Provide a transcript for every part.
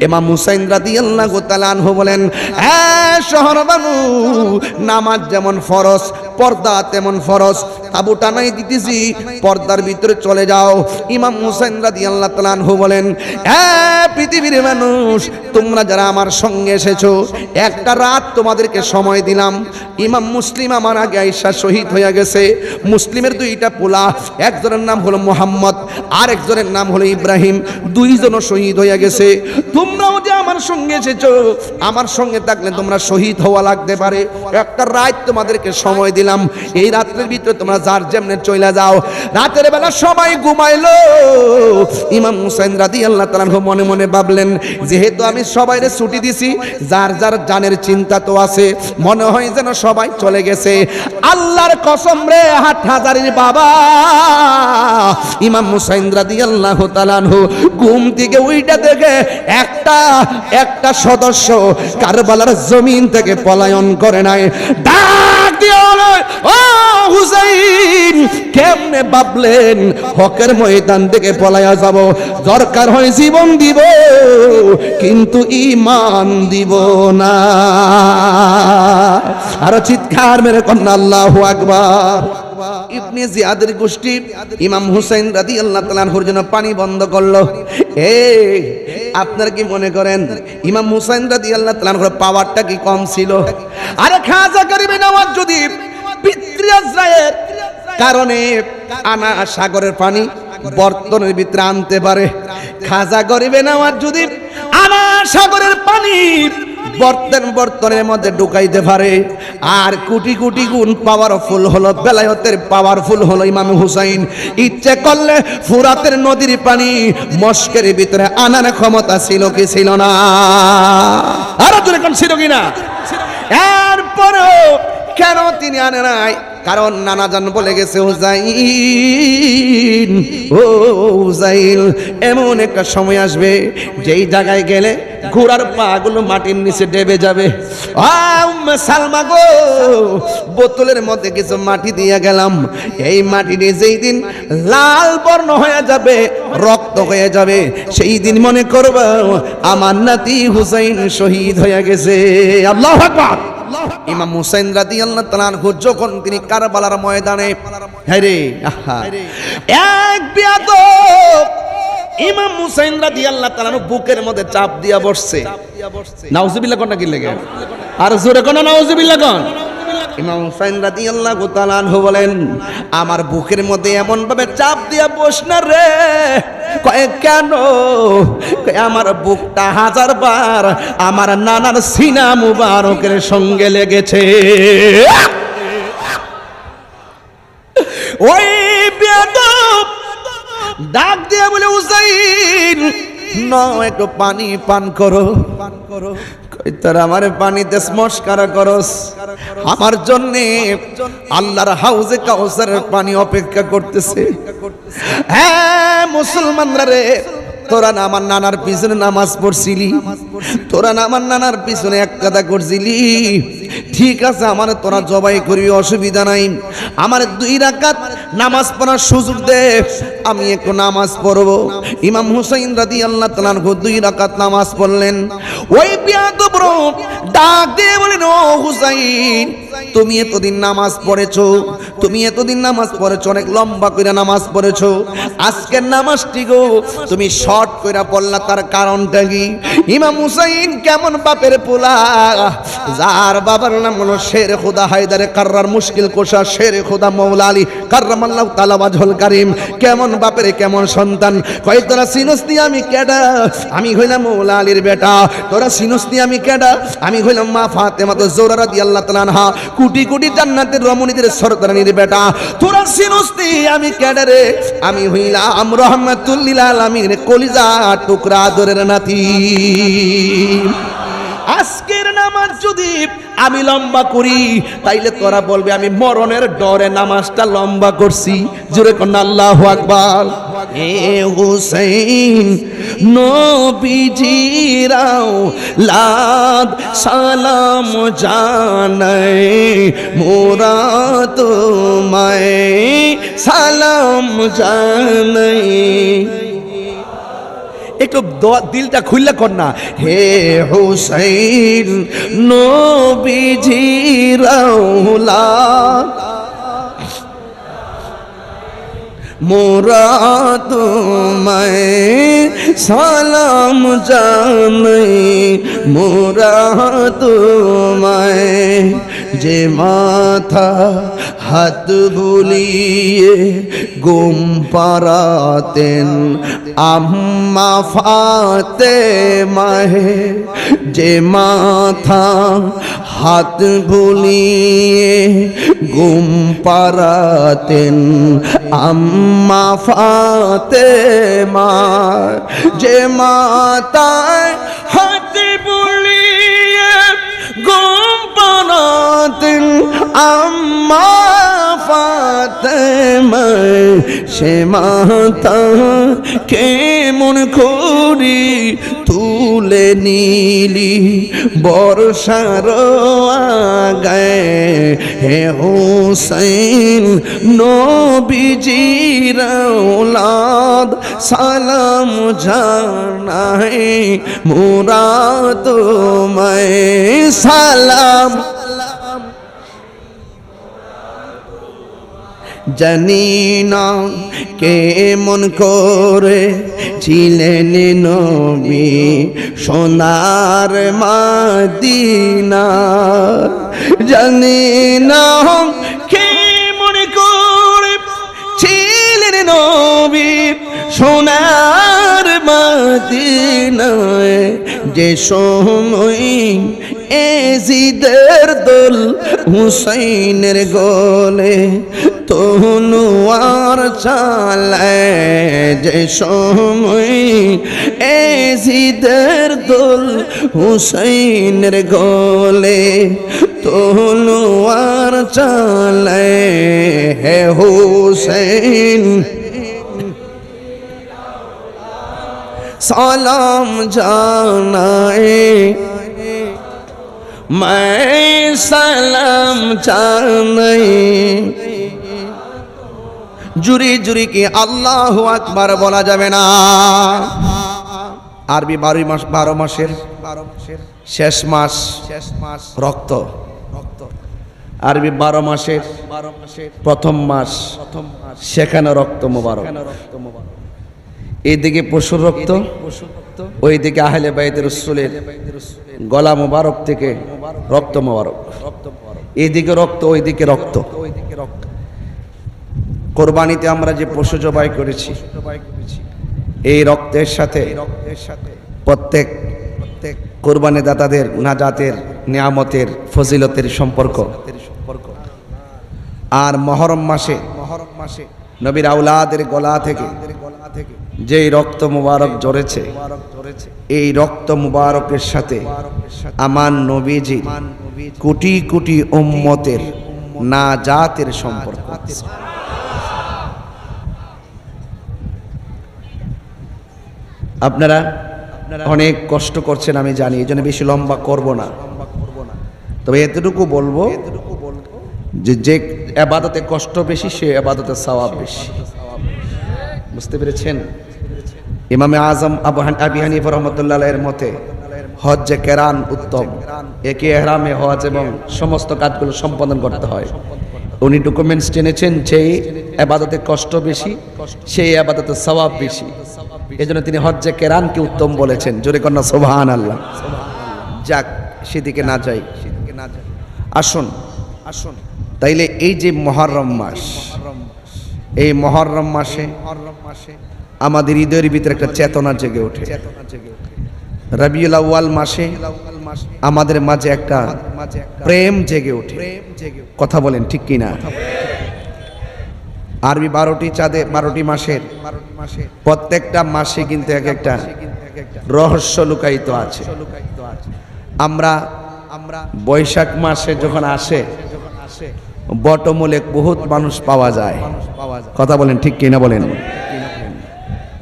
ইমাম হুসাইন রাদিয়াল্লাহু তাআলা আনহু বলেন, শহর বানু, নামাজ যেমন ফরজ, পর্দা তেমন ফরজ। তাবু টানাই দিতেছি, পর্দার ভিতরে চলে যাও। ইমাম হুসাইন রাদিয়াল্লাহু তাআলা আনহু বলেন, পৃথিবীর মানুষ, তোমরা যারা আমার সঙ্গে এসেছো, একটা রাত তোমাদেরকে সময় দিলাম। ইমাম মুসলিম আমার আগে আয়েশা শহীদ হয়ে গেছে। মুসলিমের দুইটা পোলা, একজনের নাম হলো মুহাম্মদ, আর একজনের নাম হলো ইব্রাহিম, দুইজনও শহীদ হয়ে গেছে। তোমরাও যে আমার সঙ্গে এসেছো, আমার সঙ্গে থাকলে তোমরা শহীদ হওয়া লাগতে পারে। একটা রাত তোমাদেরকে সময় দিলাম, এই রাতের ভিতরে তোমরা যার যেমনে চলে যাও। রাতের বেলা সবাই ঘুমাইলো। ইমাম হুসাইন রাদিয়াল্লাহু তাআলা মনে মনে ভাবলেন, যেহেতু আমি সবাইরে ছুটি দিছি, যার যার জানের চিন্তা তো আছে, মনে হয় যেন সবাই চলে গেছে। আল্লাহর কসম রে, হাটহাজারীর বাবা ইমাম হুসাইন রাদিয়াল্লাহু তাআলা ঘুম থেকে উইটা দেখে একটা সদস্য কারবালার জমিন থেকে পলায়ন করে নাই। ডাক দিয়ে বলে, ও হুসাইন, কেমনে ভাবলেন হকের ময়দান থেকে পলায়া যাব? দরকার হয় জীবন দিব, কিন্তু ঈমান দিব না। আর চিৎকার মেরে কন্যা আল্লাহু আকবার। ইবনে জিয়াদের গোষ্ঠী ইমাম হুসাইন রাদিয়াল্লাহু তাআলা আনহুর জন্য পানি বন্ধ করলো। আপনারা কি মনে করেন ইমাম হুসাইন রাদিয়াল্লাহু তাআলা আনহুর পাওয়ারটা কি কম ছিল? আরে খাজা গরিবে নওয়াজ যদি পিতৃ আজরায়ের কারণে আনা সাগরের পানি বর্তনের ভিতরে আনতে পারে, খাজা গরিবে নওয়াজ যদি আনা সাগরের পানি বর্তনের মধ্যে ঢুকাইতে পারে, আর কোটি কোটি গুণ পাওয়ারফুল হলো, বেলায়েতের পাওয়ারফুল হলো ইমাম হুসাইন। ইচ্ছে করলে ফুরাতের নদীর পানি মস্কের ভিতরে আনার ক্ষমতা ছিল কি ছিল না? আরো জোরে কোন ছিল কিনা? এরপরেও কেন তিনি আনে নাই? কারণ নানাজান বলে গেছে, হুসাইন, ও হুসাইন, এমন একটা সময় আসবে যেই জায়গায় গেলে ঘোড়ার পা গুলো মাটির নিচে ডেবে যাবে। সালমা গো, বোতলের মধ্যে কিছু মাটি দিয়ে গেলাম, এই মাটি দিয়ে যেই দিন লাল বর্ণ হয়ে যাবে, রক্ত হয়ে যাবে, সেই দিন মনে করব আমার নাতি হুসাইন শহীদ হয়ে গেছে। আল্লাহু আকবার। ইমাম হুসাইন রাদিয়াল্লাহু তাআলা আনহু যখন তিনি কারবালার ময়দানে, হ্যারে আহা, এক বেয়াদব ইমাম হুসাইন রাদিয়াল্লাহু তাআলা বুকের মধ্যে চাপ দিয়া বসছে। নাউজুবিল্লাহ কোনটা কি লাগে? আর জোরে কোন নাউজুবিল্লাহ কোন? ইমাম হুসাইন রাদিয়াল্লাহু তাআলা আনহু বলেন, আমার বুকের মধ্যে এমন ভাবে চাপ দিয়া বস না রে। কয় কেন? আমার বুকটা 1000 বার আমার নানার সিনা মুবারকের সঙ্গে লেগেছে। ওই বেয়াদব ডাক দিয়ে বলে, হুসাইন, একটু পানি পান করো। তোর আমার পানিতে স্মস্কারা করস, আমার জন্য আল্লাহর হাউজে কাউসারের পানি অপেক্ষা করতেছে। হ্যাঁ মুসলমানরা রে, তোরা না আমার নানার পিছনে নামাজ পড়ছিলি, তোরা না আমার নানার পিছনে এক কাদা করছিলি, ঠিক আছে, আমার তোরা জবাই করবি, অসুবিধা নাই, আমার 2 রাকাত নামাজ পড়ার সুযোগ দে, আমি একটু নামাজ পড়বো। ইমাম হুসাইন রাদিয়াল্লাহু তাআলা আনহু 2 রাকাত নামাজ পড়লেন। ওই বেয়াদব ডাক দিয়ে বলেন, ও হুসাইন, তুমি এতদিন নামাজ পড়েছো, তুমি এতদিন নামাজ পড়েছো, অনেক লম্বা করে নামাজ পড়েছো, আজকের নামাজটি গো তুমি শর্ট করে পড়লা, তার কারণটা কি? ইমাম হুসাইন কেমন বাপের পোলা, যার বাবার নাম হলো শের খুদা হায়দারে কাররার মুশকিল কোশা শের খুদা মৌলা আলী কাররামাল্লাহু তাআলা ওয়াজহুল কারীম, কেমন বাপের কেমন সন্তান। কয় তোরা চিনস্তি আমি কেডা? আমি হইলাম মৌলা আলীর বেটা। তোরা চিনস্তি আমি কেডা? আমি হইলাম মা ফাতেমা জোহরা রাদিয়াল্লাহু তাআলা আনহা, কোটি কোটি জান্নাতের রমণীদের সরদারানির বেটা। তোরা চিনস্তি আমি কেডা রে? আমি হইলাম রাহমাতুল লিল আলামিনের কলিজা টুকরা আদরের নাতি। আজকের নামাজ যদি আমি লম্বা করি, তাইলে তোরা বলবে আমি মরণের ডরে নামাজটা লম্বা করছি। জোরে কোন আল্লাহু আকবার। এ হুসাইন, নবীজিরাও লাদ সালাম জানাই, মোরা তোমায় সালাম জানাই। একটু দিলটা খুললে কর না, হে হুসাইন নবীজির আওলাদ, মোরা তোমায় সালাম জানাই, মোরা তোমায় যে মাথা হাত বুলিয়ে গুম পারাতেন আম্মা ফাতেমায়ে, যে মাথা হাত বুলিয়ে গুম পারাতেন আম্মা ফাতেমা, যে মাতায় হাত বুলিয়ে গুম পারাতেন আম্মা ফাতেমা, সে মাতা কেমন করি তুলে নিলি বর্ষার আগায়, হে হুসাইন নবীজির আওলাদ সালাম জানাই, মোরা তোমায় সালাম জানি না কেমন করে ছিলেন নবী সোনার মদিনা, জানি না কেমন করে ছিলেন নবী সোনার মদিনায়, যে সময় এজিদের দোল হুসাইনের গলে তনুয়ার চালায়, যে সময় এজিদের দোল হুসাইনের গলে তনুয়ার চালায়, হে হুসাইন সালাম জানাই, मैं सलाम জানাই, জুরি জুরি কি আল্লাহু আকবার বলা যাবে না। আরবি 12 মাসের শেষ মাস রক্ত, আরবি 12 মাসের প্রথম মাস, সেখানে রক্ত মোবারক। এইদিকে পশুর রক্ত, ওইদিকে আহলে বাইত রাসূলের গলা মোবারক থেকে রক্ত মোবারক, এইদিকে রক্ত ওইদিকে রক্ত। কোরবানিতে আমরা যে পশু জবাই করেছি, এই রক্তের সাথে প্রত্যেক কোরবানি দাতাদের নাজাতের নিয়ামতের ফজিলতের সম্পর্ক। আর মহরম মাসে নবীর আওলাদের গলা থেকে যেই রক্ত মুবারক ঝরেছে, এই রক্ত মুবারকের সাথে আমার নবীজি কোটি কোটি উম্মতের নাজাতের সম্পর্ক। আপনারা অনেক কষ্ট করছেন আমি জানি, এই জন্য বেশি লম্বা করব না, তবে এতটুকু বলবো যে যে ইবাদতে কষ্ট বেশি সে ইবাদতে সওয়াব বেশি। বুঝতে পেরেছেন? ইমামে আজম আবু হানিফা রাহমাতুল্লাহ আলাইহির মতে হজ্জে কেরান উত্তম, একে ইহরামে হজ এবং সমস্ত কাজগুলো সম্পাদন করতে হয়। উনি ডকুমেন্টস টেনেছেন, যেই ইবাদতে কষ্ট বেশি সেই ইবাদতে সওয়াব বেশি, এজন্য তিনি হজ্জে কেরানকে উত্তম বলেছেন। জোরে কন্যা সুবহানাল্লাহ। যাক, সেদিকে না যাই, আসুন তাইলে এই যে মুহররম মাস, এই মুহররম মাসে আমাদের হৃদয়ের ভিতরে একটা চেতনা জেগে ওঠে। রবিউল আউয়াল মাসে আমাদের মাঝে একটা প্রেম জেগে ওঠে। কথা বলেন ঠিক কিনা? আরবি 12টি চাঁদে 12টি মাসের প্রত্যেকটা মাসে কিন্তু এক একটা রহস্য লুকায়িত আছে। আমরা বৈশাখ মাসে যখন আসে বটমূলে বহুত মানুষ পাওয়া যায়। কথা বলেন ঠিক কিনা বলেন?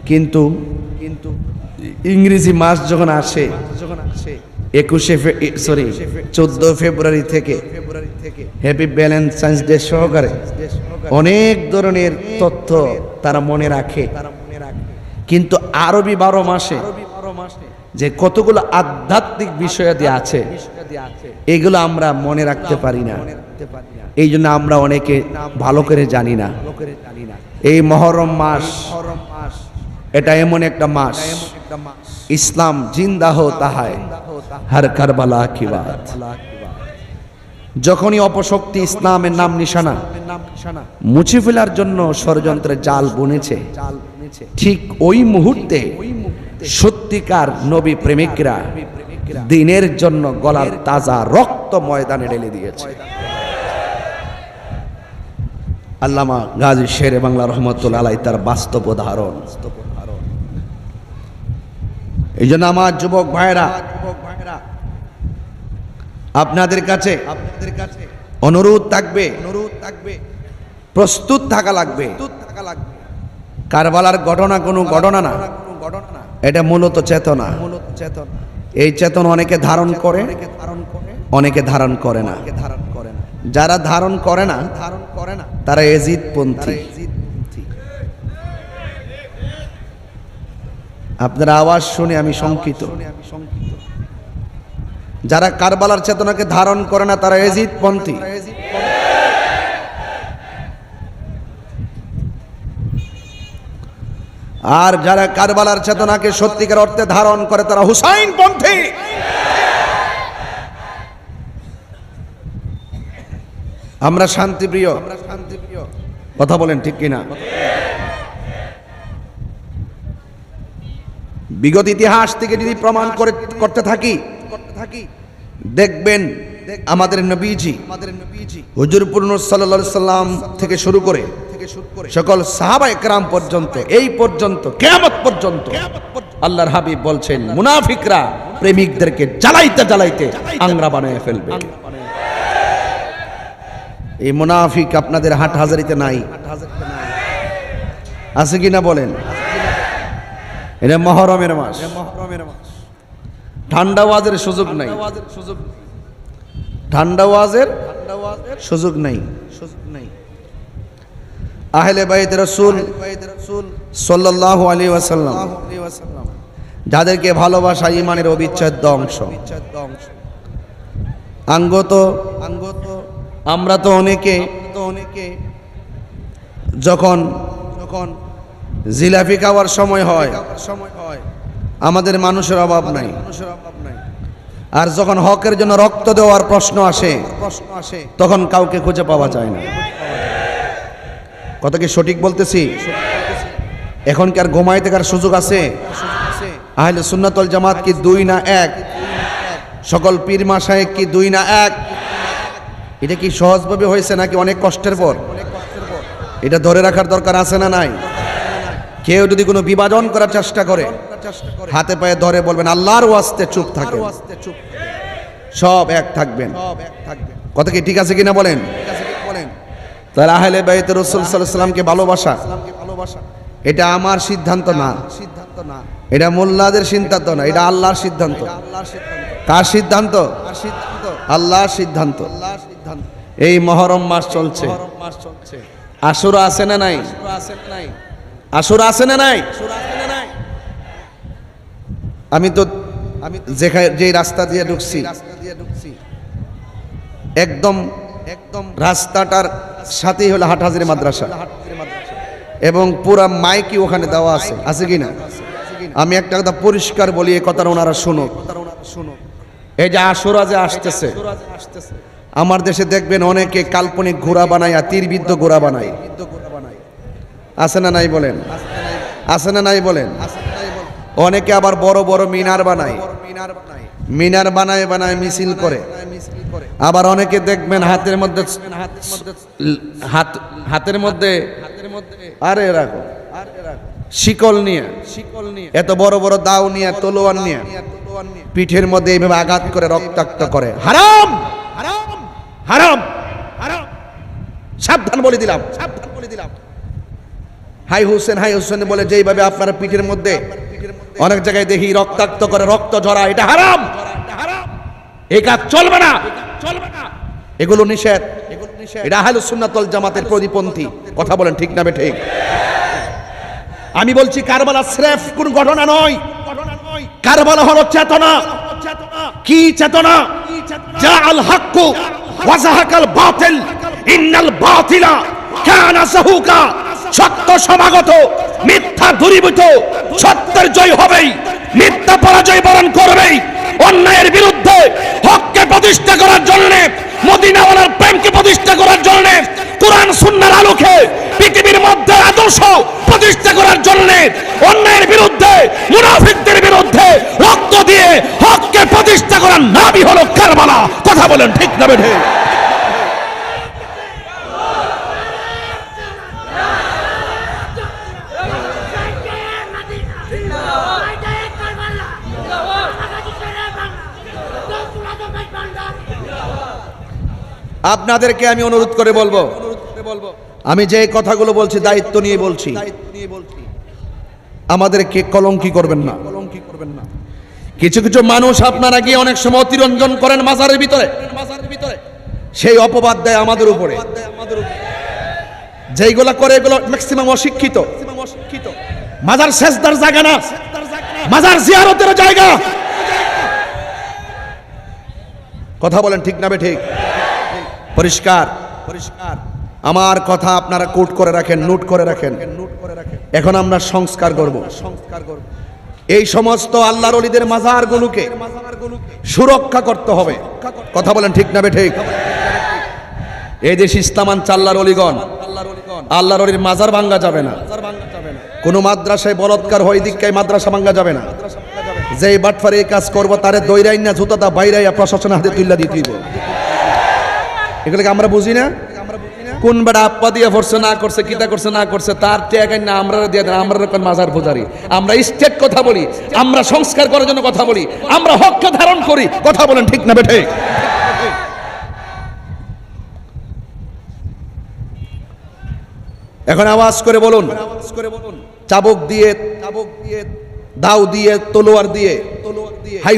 কিন্তু ইংরেজি মাস যখন আসে 14 ফেব্রুয়ারি থেকে হ্যাপি ভ্যালেন্টাইন্স ডে সহকারে অনেক ধরনের তথ্য তারা মনে রাখে, কিন্তু আরবি 12 মাসে যে কতগুলো আধ্যাত্মিক বিষয়াদি আছে এগুলো আমরা মনে রাখতে পারি না। এই জন্য আমরা অনেকে ভালো করে জানি না। এই মহরম মাস এটা এমন একটা মাস, ইসলাম জিন্দা হোতা হয় হর কারবালা কি বাত। যখনই অপশক্তি ইসলামের নাম নিশানা মুছে ফেলার জন্য ষড়যন্ত্রের জাল বুনেছে, ঠিক ওই মুহূর্তে সত্যিকার নবী প্রেমিকরা দিনের জন্য গলার তাজা রক্ত ময়দানে ঢেলে দিয়েছে। আল্লামা গাজী শেরে বাংলা রহমতুল্লাহ আলাইহি তার বাস্তব উদাহরণ। এই জন্য আমার যুবক ভাইরা আপনাদের কাছে অনুরোধ থাকবে, প্রস্তুত থাকা লাগবে। কারবালার ঘটনা কোনো ঘটনা না, এটা মূলত চেতনা। এই চেতনা অনেকে ধারণ করে, অনেকে ধারণ করে না। যারা ধারণ করে না তারা এজিদপন্থী। আপনার আওয়াজ শুনে আমি শঙ্কিত। যারা কারবালার চেতনাকে ধারণ করে না তারা এজিদপন্থী। আর যারা কারবালার চেতনাকে সত্যিকার অর্থে ধারণ করে তারা হুসাইনপন্থী। আমরা শান্তিপ্রিয়, কথা বলেন ঠিক কিনা? বিগত ইতিহাস থেকে যদি প্রমাণ করতে থাকি দেখবেন আমাদের নবীজি হুজুর পুরনুর সাল্লাল্লাহু আলাইহি সাল্লাম থেকে শুরু করে সকল সাহাবা একরাম পর্যন্ত, এই পর্যন্ত কিয়ামত পর্যন্ত আল্লাহর হাবিব বলছেন মুনাফিকরা প্রেমিকদেরকে জ্বালাইতে জ্বালাইতে আংরা বানিয়ে ফেলবে। এই মুনাফিক আপনাদের হাটহাজারিতে নাই, আছে কিনা বলেন? এটা মহরমের মাস, ঠান্ডা ওয়াজের সুযোগ নাই, ঠান্ডা ওয়াজের সুযোগ নাই। আহলে বাইত রাসূল সাল্লাল্লাহু আলাইহি ওয়াসাল্লাম যাদেরকে ভালোবাসা ঈমানের অবিচ্ছেদ্য অংশ। আঙ্গত আমরা তো অনেকে যখন জিলাপি খাওয়ার সময় হয় আমাদের মানুষের অভাব নাই, আর যখন হকের জন্য রক্ত দেওয়ার প্রশ্ন আসে তখন কাউকে খুঁজে পাওয়া যায় না। কথা কি সঠিক বলতেছি? এখন কি আর ঘুমাইতে কার সুযোগ আছে? আহলে সুন্নাত ওয়াল জামাত কি 2 না 1? সকল পীর মাশায়েখ কি 2 না 1? এটা কি সহজভাবে হয়েছে নাকি অনেক কষ্টের পর? এটা ধরে রাখার দরকার আছে না নাই? কেউ যদি কোনো বিভাজন করার চেষ্টা করে হাতে পায়ে ধরে বলবেন আল্লাহর ওয়াস্তে চুপ থাকে, সব এক থাকবেন। কথা কি ঠিক আছে কিনা বলেন? তাহলে আহলে বাইত রাসূল সাল্লাল্লাহু আলাইহি ওয়াসাল্লামকে ভালোবাসা এটা আমার সিদ্ধান্ত না, এটা মোল্লাদের সিদ্ধান্ত না, এটা আল্লাহর সিদ্ধান্ত। কার সিদ্ধান্ত? আল্লাহর সিদ্ধান্ত। এই মহরম মাস চলছে, আশুরা আছে না নাই? আশুরা আছে না নাই? আমি যে রাস্তা দিয়ে ঢুকছি একদম রাস্তাটার সাথেই হলো হাটহাজারী মাদ্রাসা, এবং পুরা মাইকি ওখানে দেওয়া আছে, আছে কি না? আমি একটা কথা পরিষ্কার বলি, এই কথাটা ওনারা শুনুক। এই যে আশুরা যে আসতেছে, আমার দেশে দেখবেন অনেকে কাল্পনিক ঘোড়া বানায়, তীরবিদ্ধ ঘোড়া বানায়, আছে না নাই বলেন? আছে না নাই বলেন? অনেকে আবার বড় বড় মিনার বানায়, মিনার বানায় বানায় মিছিল করে। আবার অনেকে দেখবেন হাতের মধ্যে আরে রাখো শিকল নিয়ে, এত বড় বড় দাও নিয়ে, তলোয়ার নিয়ে পিঠের মধ্যে এইভাবে আঘাত করে রক্তাক্ত করে। হারাম, হারাম, হারাম, হারাম। সাবধান বলে দিলাম, সাবধান বলে দিলাম। হাই হোসেন, হাই হোসেন বলে যেইভাবে আপনারা পিঠের মধ্যে অনেক জায়গায় দেখি রক্তাক্ত করে, রক্ত ঝরা, এটা হারাম, এই কাজ চলবে না, চলবে না, এগুলো নিষেধ। এটা আহলে সুন্নাত ওয়াল জামাতের পরিপন্থী। কথা বলেন ঠিক না বে ঠিক? আমি বলছি কারবালা স্রেফ কোন ঘটনা নয়, কারবালা হলো চেতনা। কি চেতনা? জাআল হাক্কু ওয়া যাহাকাল বাতিল ইন্নাল বাতিলা কানা যাহুকা। সত্য সমাগত, মিথ্যা দূরীভূত, সত্যের জয় হবেই, মিথ্যা পরাজয় বরণ করবেই। অন্যায়ের বিরুদ্ধে হককে প্রতিষ্ঠা করার জন্য, মদিনাওয়ালার প্রেমকে প্রতিষ্ঠা করার জন্য, কোরআন সুন্নাহর আলোকে পৃথিবীর মধ্যে আদর্শ প্রতিষ্ঠা করার জন্য, অন্যায়ের বিরুদ্ধে, মুনাফিকদের বিরুদ্ধে রক্ত দিয়ে হককে প্রতিষ্ঠা করার নামই হলো কারবালা। কথা বলেন ঠিক না বেঠিক? আপনাদেরকে আমি অনুরোধ করে বলবো, আমি যে কথাগুলো বলছি দায়িত্ব নিয়ে বলছি, আমাদেরকে কলঙ্কি করবেন না। কিছু কিছু মানুষ আপনারা গিয়ে অনেক সময় অতিরঞ্জন করেন মাজারের ভিতরে, সেই অপবাদ দেয় আমাদের উপরে। যেইগুলা করে এগুলো ম্যাক্সিমাম অশিক্ষিত। মাজার সেজদার জায়গা না, মাজার জিয়ারতের জায়গা। কথা বলেন ঠিক না বেঠিক? পরিষ্কার পরিষ্কার আমার কথা আপনারা কোট করে রাখেন, নোট করে রাখেন। এখন আমরা সংস্কার করব। এই সমস্ত আল্লাহর ওলিদের মাজারগুলোকে সুরক্ষা করতে হবে। কথা বলেন ঠিক না বেঠিক? এই দেশ ইসলামান আল্লাহর ওলিগণ, আল্লাহর ওলির মাজার ভাঙ্গা যাবে না। কোন মাদ্রাসায় বলৎকার হয় দিককায় মাদ্রাসা ভাঙ্গা যাবে না। যেই বাটফারে এই কাজ করবো তারে দইরাই না জুতাটা বাইরাইয়া প্রশাসনের হাতে তুইলা দিতে হইব। এগুলোকে আমরা বুঝি না। কোন বেড়া আপ্পা দিয়ে পড়ছে না করছে, কিতা করছে না করছে, তার টেকাই না আমরা দিয়ে দেন। আমরা রকম মাজার পূজারি, আমরা স্টেট কথা বলি, আমরা সংস্কার করার জন্য কথা বলি, আমরা হককে ধারণ করি। কথা বলেন ঠিক না বেঠিক? এখন আওয়াজ করে বলুন, চাবুক দিয়ে, দাও দিয়ে, তলোয়ার দিয়ে, হাই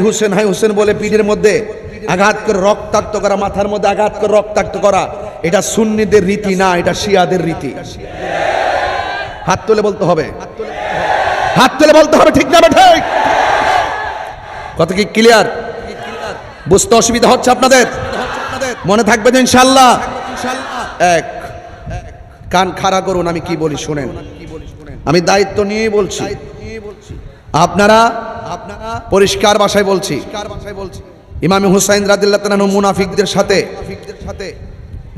হুসেন বলে পিঠের মধ্যে আঘাত করে রক্তাক্ত করা, মাথার মধ্যে আঘাত করে রক্তাক্ত করা, এটা সুন্নিদের রীতি না, এটা শিয়াদের রীতি। হাত তুলে বলতে হবে, হাত তুলে বলতে হবে ঠিক না বেঠিক? কথা কি ক্লিয়ার? বুঝতে অসুবিধা হচ্ছে আপনাদের? মনে থাকবে তো ইনশাআল্লাহ? এক কান খাড়া করুন, আমি কি বলি শুনেন। আমি দায়িত্ব নিয়ে বলছি, আপনারা পরিষ্কার ভাষায় বলছি। ইমাম হুসাইন রাদিয়াল্লাহু তাআলা মুনাফিকদের সাথে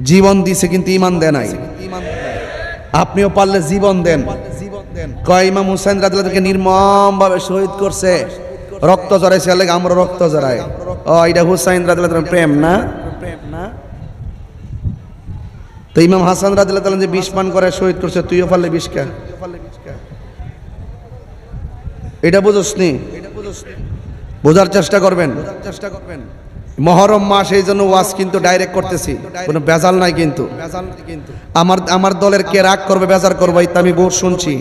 জীবন দিয়েছে কিন্তু ঈমান দেয় নাই। আপনিও পারলে জীবন দেন। কয় ইমাম হুসাইন রাদিয়াল্লাহু তাআলাকে নির্মম ভাবে শহীদ করছে, রক্ত জড়াইছে, লাগে আমরা রক্ত জড়াই। ও এটা হুসাইন রাদিয়াল্লাহু তাআলার প্রেম না? তো ইমাম হাসান রাদিয়াল্লাহু তাআলা যে বিষ পান করে শহীদ করছে, তুইও পারলে বিষ খা। এটা বুঝছনি? বোঝার চেষ্টা করবেন। মহরম মাস, এই জন্য ওয়াজ কিন্তু ডাইরেক্ট করতেছি, কোনো বেজাল নাই কিন্তু। আমার দলের কে রাগ করবে, বেজার করবে, এটা আমি বহু শুনছি,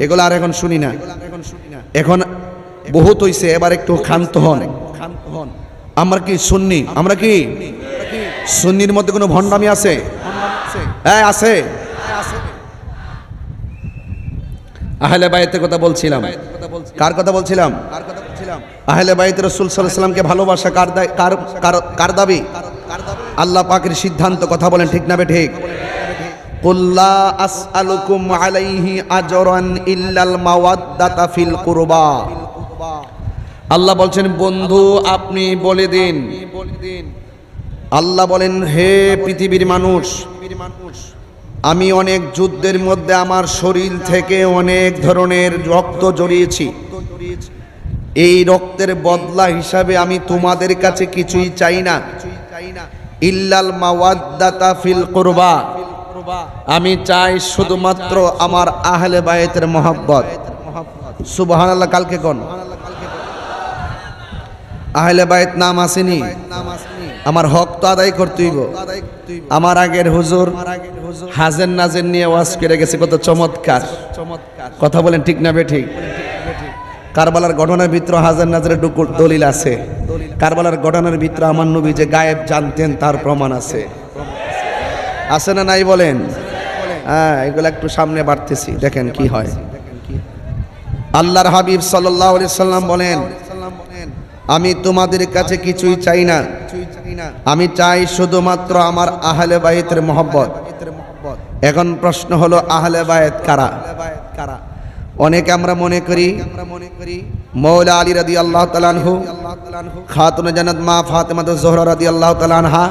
এগুলো আর এখন শুনি না। এখন বহুত হইছে, এবার একটু ক্ষান্ত হন। আমরা কি সুন্নি? আমরা কি সুন্নির মধ্যে কোনো ভণ্ডামি আছে? হ্যাঁ আছে। আহলে বাইতের কথা বলছিলাম। কার কথা বলছিলাম? আহলে বাইত রাসূল সাল্লাল্লাহু আলাইহি ওয়াসাল্লামকে ভালোবাসা কার দাবি? আল্লাহ পাকের সিদ্ধান্ত। কথা বলেন ঠিক না বেঠিক? কুল লা আসআলুকুম আলাইহি আজরান ইল্লাল মাওয়াদ্দাতা ফিল কুরবা। আল্লাহ বলছেন, বন্ধু আপনি বলে দিন। আল্লাহ বলেন, হে পৃথিবীর মানুষ, আমি অনেক যুদ্ধের মধ্যে আমার শরীর থেকে অনেক ধরনের রক্ত জড়িয়েছি। এই রক্তের বদলা হিসাবে আমি তোমাদের কাছে কিছুই চাই না। ইল্লাল মাওয়াদ্দাতা ফিল কুরবা, আমি চাই শুধুমাত্র আমার আহলে বাইতের মহব্বত। সুবহানাল্লাহ। কালকে কোন আহলে বাইত নাম আসেনি? আমার হক তো আদায় করতেই। আমার আগের হুজুর হাজের নাজের নিয়ে ওয়াজ করে গেছে, কত চমৎকার। কথা বলেন ঠিক না বেঠিক? কারবালার ঘটনার ভিতরে হাজার নাজারের দলিল আছে। কারবালার ঘটনার ভিতরে আমার নবী যে গায়েব জানতেন তার প্রমাণ আছে। আছে না নাই বলেন? হ্যাঁ, এগুলো একটু সামনে বাড়তেছি, দেখেন কি হয়। আল্লাহর হাবিব সাল্লাল্লাহু আলাইহি সাল্লাম বলেন, আমি তোমাদের কাছে কিছুই চাই না, আমি চাই শুধুমাত্র আমার আহলে বাইতের মহব্বত। এখন প্রশ্ন হলো আহলে বায়াত কারা? অনেকে আমরা মনে করি মৌলা আলী রাদিয়াল্লাহু তাআলা আনহু, খাতুনে জান্নাত মা ফাতেমা জোহরা রাদিয়াল্লাহু তাআলা আনহা,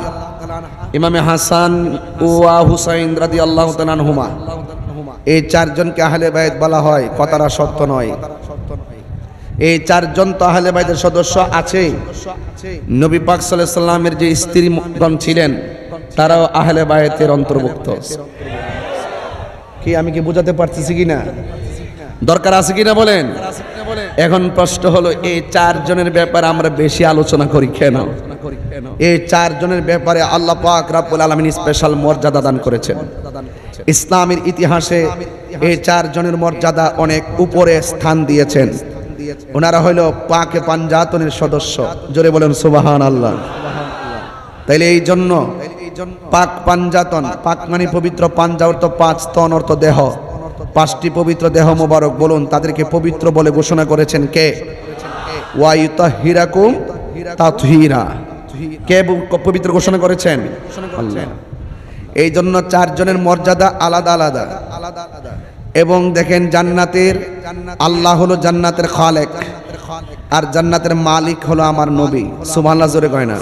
ইমামে হাসান ওয়া হুসাইন রাদিয়াল্লাহু তাআলা আনহুমা, এই চারজনকে আহলে বায়াত বলা হয়। কথাটা সত্য নয়। এই চারজন তো আহলে বায়াতের সদস্য আছে। নবী পাক সাল্লাল্লাহু আলাইহি সাল্লামের যে স্ত্রীগণ ছিলেন তারাও আহলে বায়াতের অন্তর্ভুক্ত। কি আমি কি বোঝাতে পারতেছি কিনা? দরকার আছে কিনা বলেন? এখন প্রশ্ন হলো এই চারজনের ব্যাপারে আমরা বেশি আলোচনা করি কেন? এই চারজনের ব্যাপারে আল্লাহ পাক রব্বুল আলামিন স্পেশাল মর্যাদা দান করেছেন। ইসলামের ইতিহাসে এই চারজনের মর্যাদা অনেক উপরে স্থান দিয়েছেন। ওনারা হইল পাকে পাঞ্জাতনের সদস্য। জোরে বলেন সুবহানাল্লাহ। তাইলে এই জন্য পাক পাঞ্জাতন, পাক মানে পবিত্র, পাঞ্জা অর্থ পাঁচ, তন অর্থ দেহ, পাঁচটি পবিত্র দেহ মোবারক, বলুন তাদেরকে পবিত্র বলে ঘোষণা করেছেন কে? ওয়া ইউতাহিরাকুম তাতহীরা। কে পবিত্র ঘোষণা করেছেন? আল্লাহ। এই জন্য চারজনের মর্যাদা আলাদা আলাদা। এবং দেখেন জান্নাতের আল্লাহ হলো জান্নাতের খালেক, আর জান্নাতের মালিক হলো আমার নবী। সুবহানাল্লাহ জোরে কয় না?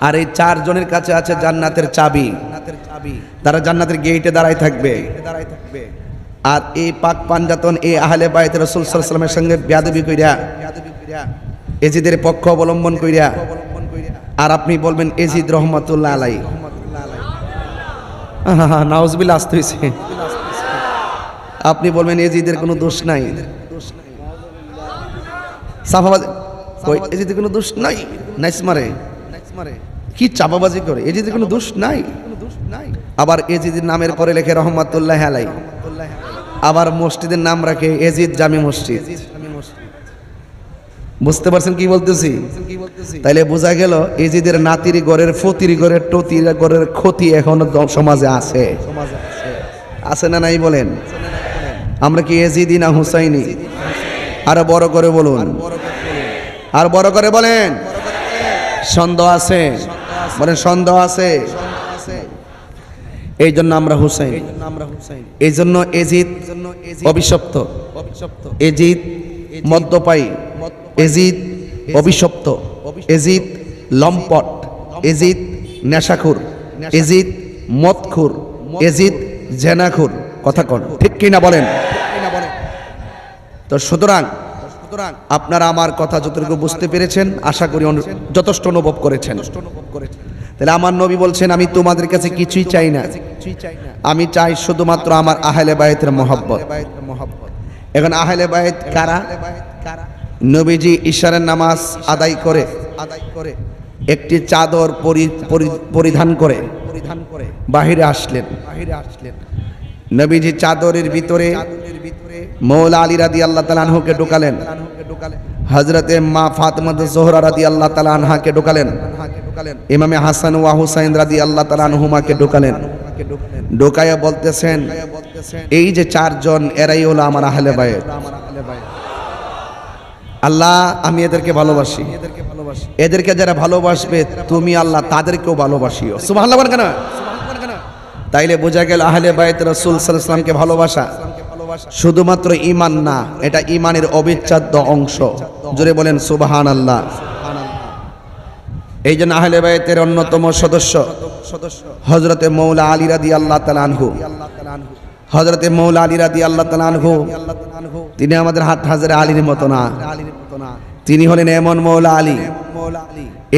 আর এই চারজনের কাছে আছে জান্নাতের চাবি। তারা জান্নাতের গেটে দাঁড়ায় থাকবে। আর এই পাক পাঞ্জাতন এই আহলে বায়াত রাসূল সাল্লাল্লাহু আলাইহি ওয়াসাল্লামের সঙ্গে বেয়াদবি কইরা, এজিদের পক্ষ অবলম্বন কইরা, আর আপনি বলবেন এজিদ রহমাতুল্লাহ আলাইহি, নাউজুবিল্লাহ, আসতে হইছে। আপনি বলবেন এজিদের কোনো দোষ নাই, সাফাবাজ কই এজিদের কোনো দোষ নাই, নাইস মারে কি চাপাবাজি করে, এজিদের কোনো দোষ নাই। আবার এজিদের নামের পরে লেখে রহমাতুল্লাহ আলাইহি, আবার মসজিদের নাম রাখে এজিদ জামি মসজিদ। বুঝতে পারছেন কি বলতেছি? তাইলে বোঝা গেল এজিদের নাতির ঘরের, ফতির ঘরের, টতির ঘরের ক্ষতি এখনো সমাজে আছে। আছে না নাই বলেন? আমরা কি এজিদি না হুসাইনি? আরো বড় করে বলুন, আর বড় করে বলেন। সন্দেহ আছে? বলেন সন্দেহ আছে? এই জন্য আমরা হুসাইন। এই জন্য এজিদ অভিশপ্ত, এজিদ মদ্যপায়ী, এজিদ অভিশপ্ত, এজিদ লম্পট, এজিদ নেশাখুর, এজিদ মদখুর, এজিদ জেনাখুর। কথা কোন ঠিক কিনা বলেন? তো সুতরাং আপনারা আমার কথা যতটুকু বুঝতে পেরেছেন আশা করি যথেষ্ট অনুভব করেছেন। তাহলে আমার নবী বলছেন, আমি তোমাদের কাছে কিছুই চাই না, আমি চাই শুধুমাত্র আমার আহলে বায়াতের মহব্বত। এখন আহলে বায়াত কারা? নবীজি ইশারের নামাজ আদায় করে একটি চাদর পরিধান করে বাহিরে আসলেন। নবীজি চাদরের ভিতরে মৌলা আলী রাদিয়াল্লাহু তাআলা আনহুকে ঢোকালেন, হযরতে মা ফাতেমা জোহরা রাদিয়াল্লাহু তাআলা আনহাকে ঢোকালেন, ইমামে হাসান ওয়া হুসাইন রাদিয়াল্লাহু তাআলা আনহুমাকে ঢোকালেন। ঢোকায়া বলতেছেন, এই যে চারজন এরাই হলো আমার আহলে বায়াত। আল্লাহ আমি এদেরকে ভালোবাসি, এদেরকে যারা ভালোবাসবে তুমি আল্লাহ তাদেরকেও ভালোবাসিও। সুবহানাল্লাহ বলেন কেন? তাইলে বোঝা গেল আহলে বায়াত রাসূল সাল্লাল্লাহু আলাইহি ওয়াসাল্লামকে ভালোবাসা শুধুমাত্র ঈমান না, এটা ঈমানের অবিচ্ছেদ্য অংশ। জোরে বলেন সুবহানাল্লাহ। এই জন্য আহলে বায়াতের অন্যতম সদস্য হযরতে মৌলা আলী রাদিয়াল্লাহু তাআলা আনহু। হযরতে মৌলা আলী রাদিয়াল্লাহু তাআলা আনহু তিনি আমাদের হাত হাজারে আলীর মতো না, তিনি হলেন এমন মৌলা আলী,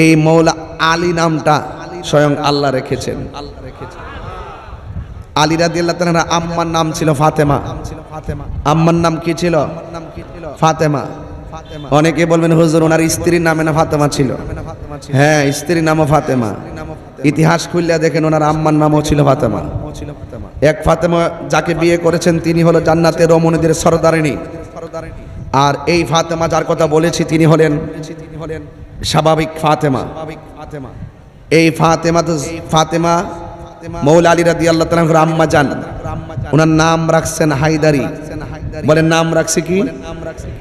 এই মৌলা আলী নামটা স্বয়ং আল্লাহ রেখেছেন। আলী রাদিয়াল্লাহু তাআলা আম্মার নাম ছিল ফাতেমা। আম্মার নাম কি ছিল? ফাতেমা। অনেকে বলবেন হুজুর ওনার স্ত্রীর নামে না ফাতেমা ছিল? হ্যাঁ, স্ত্রীর নামও ফাতেমা। ইতিহাস খুললে দেখেন ওনার আম্মার নামও ছিল ফাতেমা। এক ফাতেমা যাকে বিয়ে করেছেন তিনি হলো জান্নাতের রমণীদের সরদারিনী। আর এই ফাতেমা যার কথা বলেছি তিনি হলেন স্বাভাবিক ফাতেমা। এই ফাতেমা মৌলা আলী রাদিয়াল্লাহু তাআলা আম্মা জান, ওনার নাম রাখছেন হায়দারি। বলেন নাম রাখছে কি?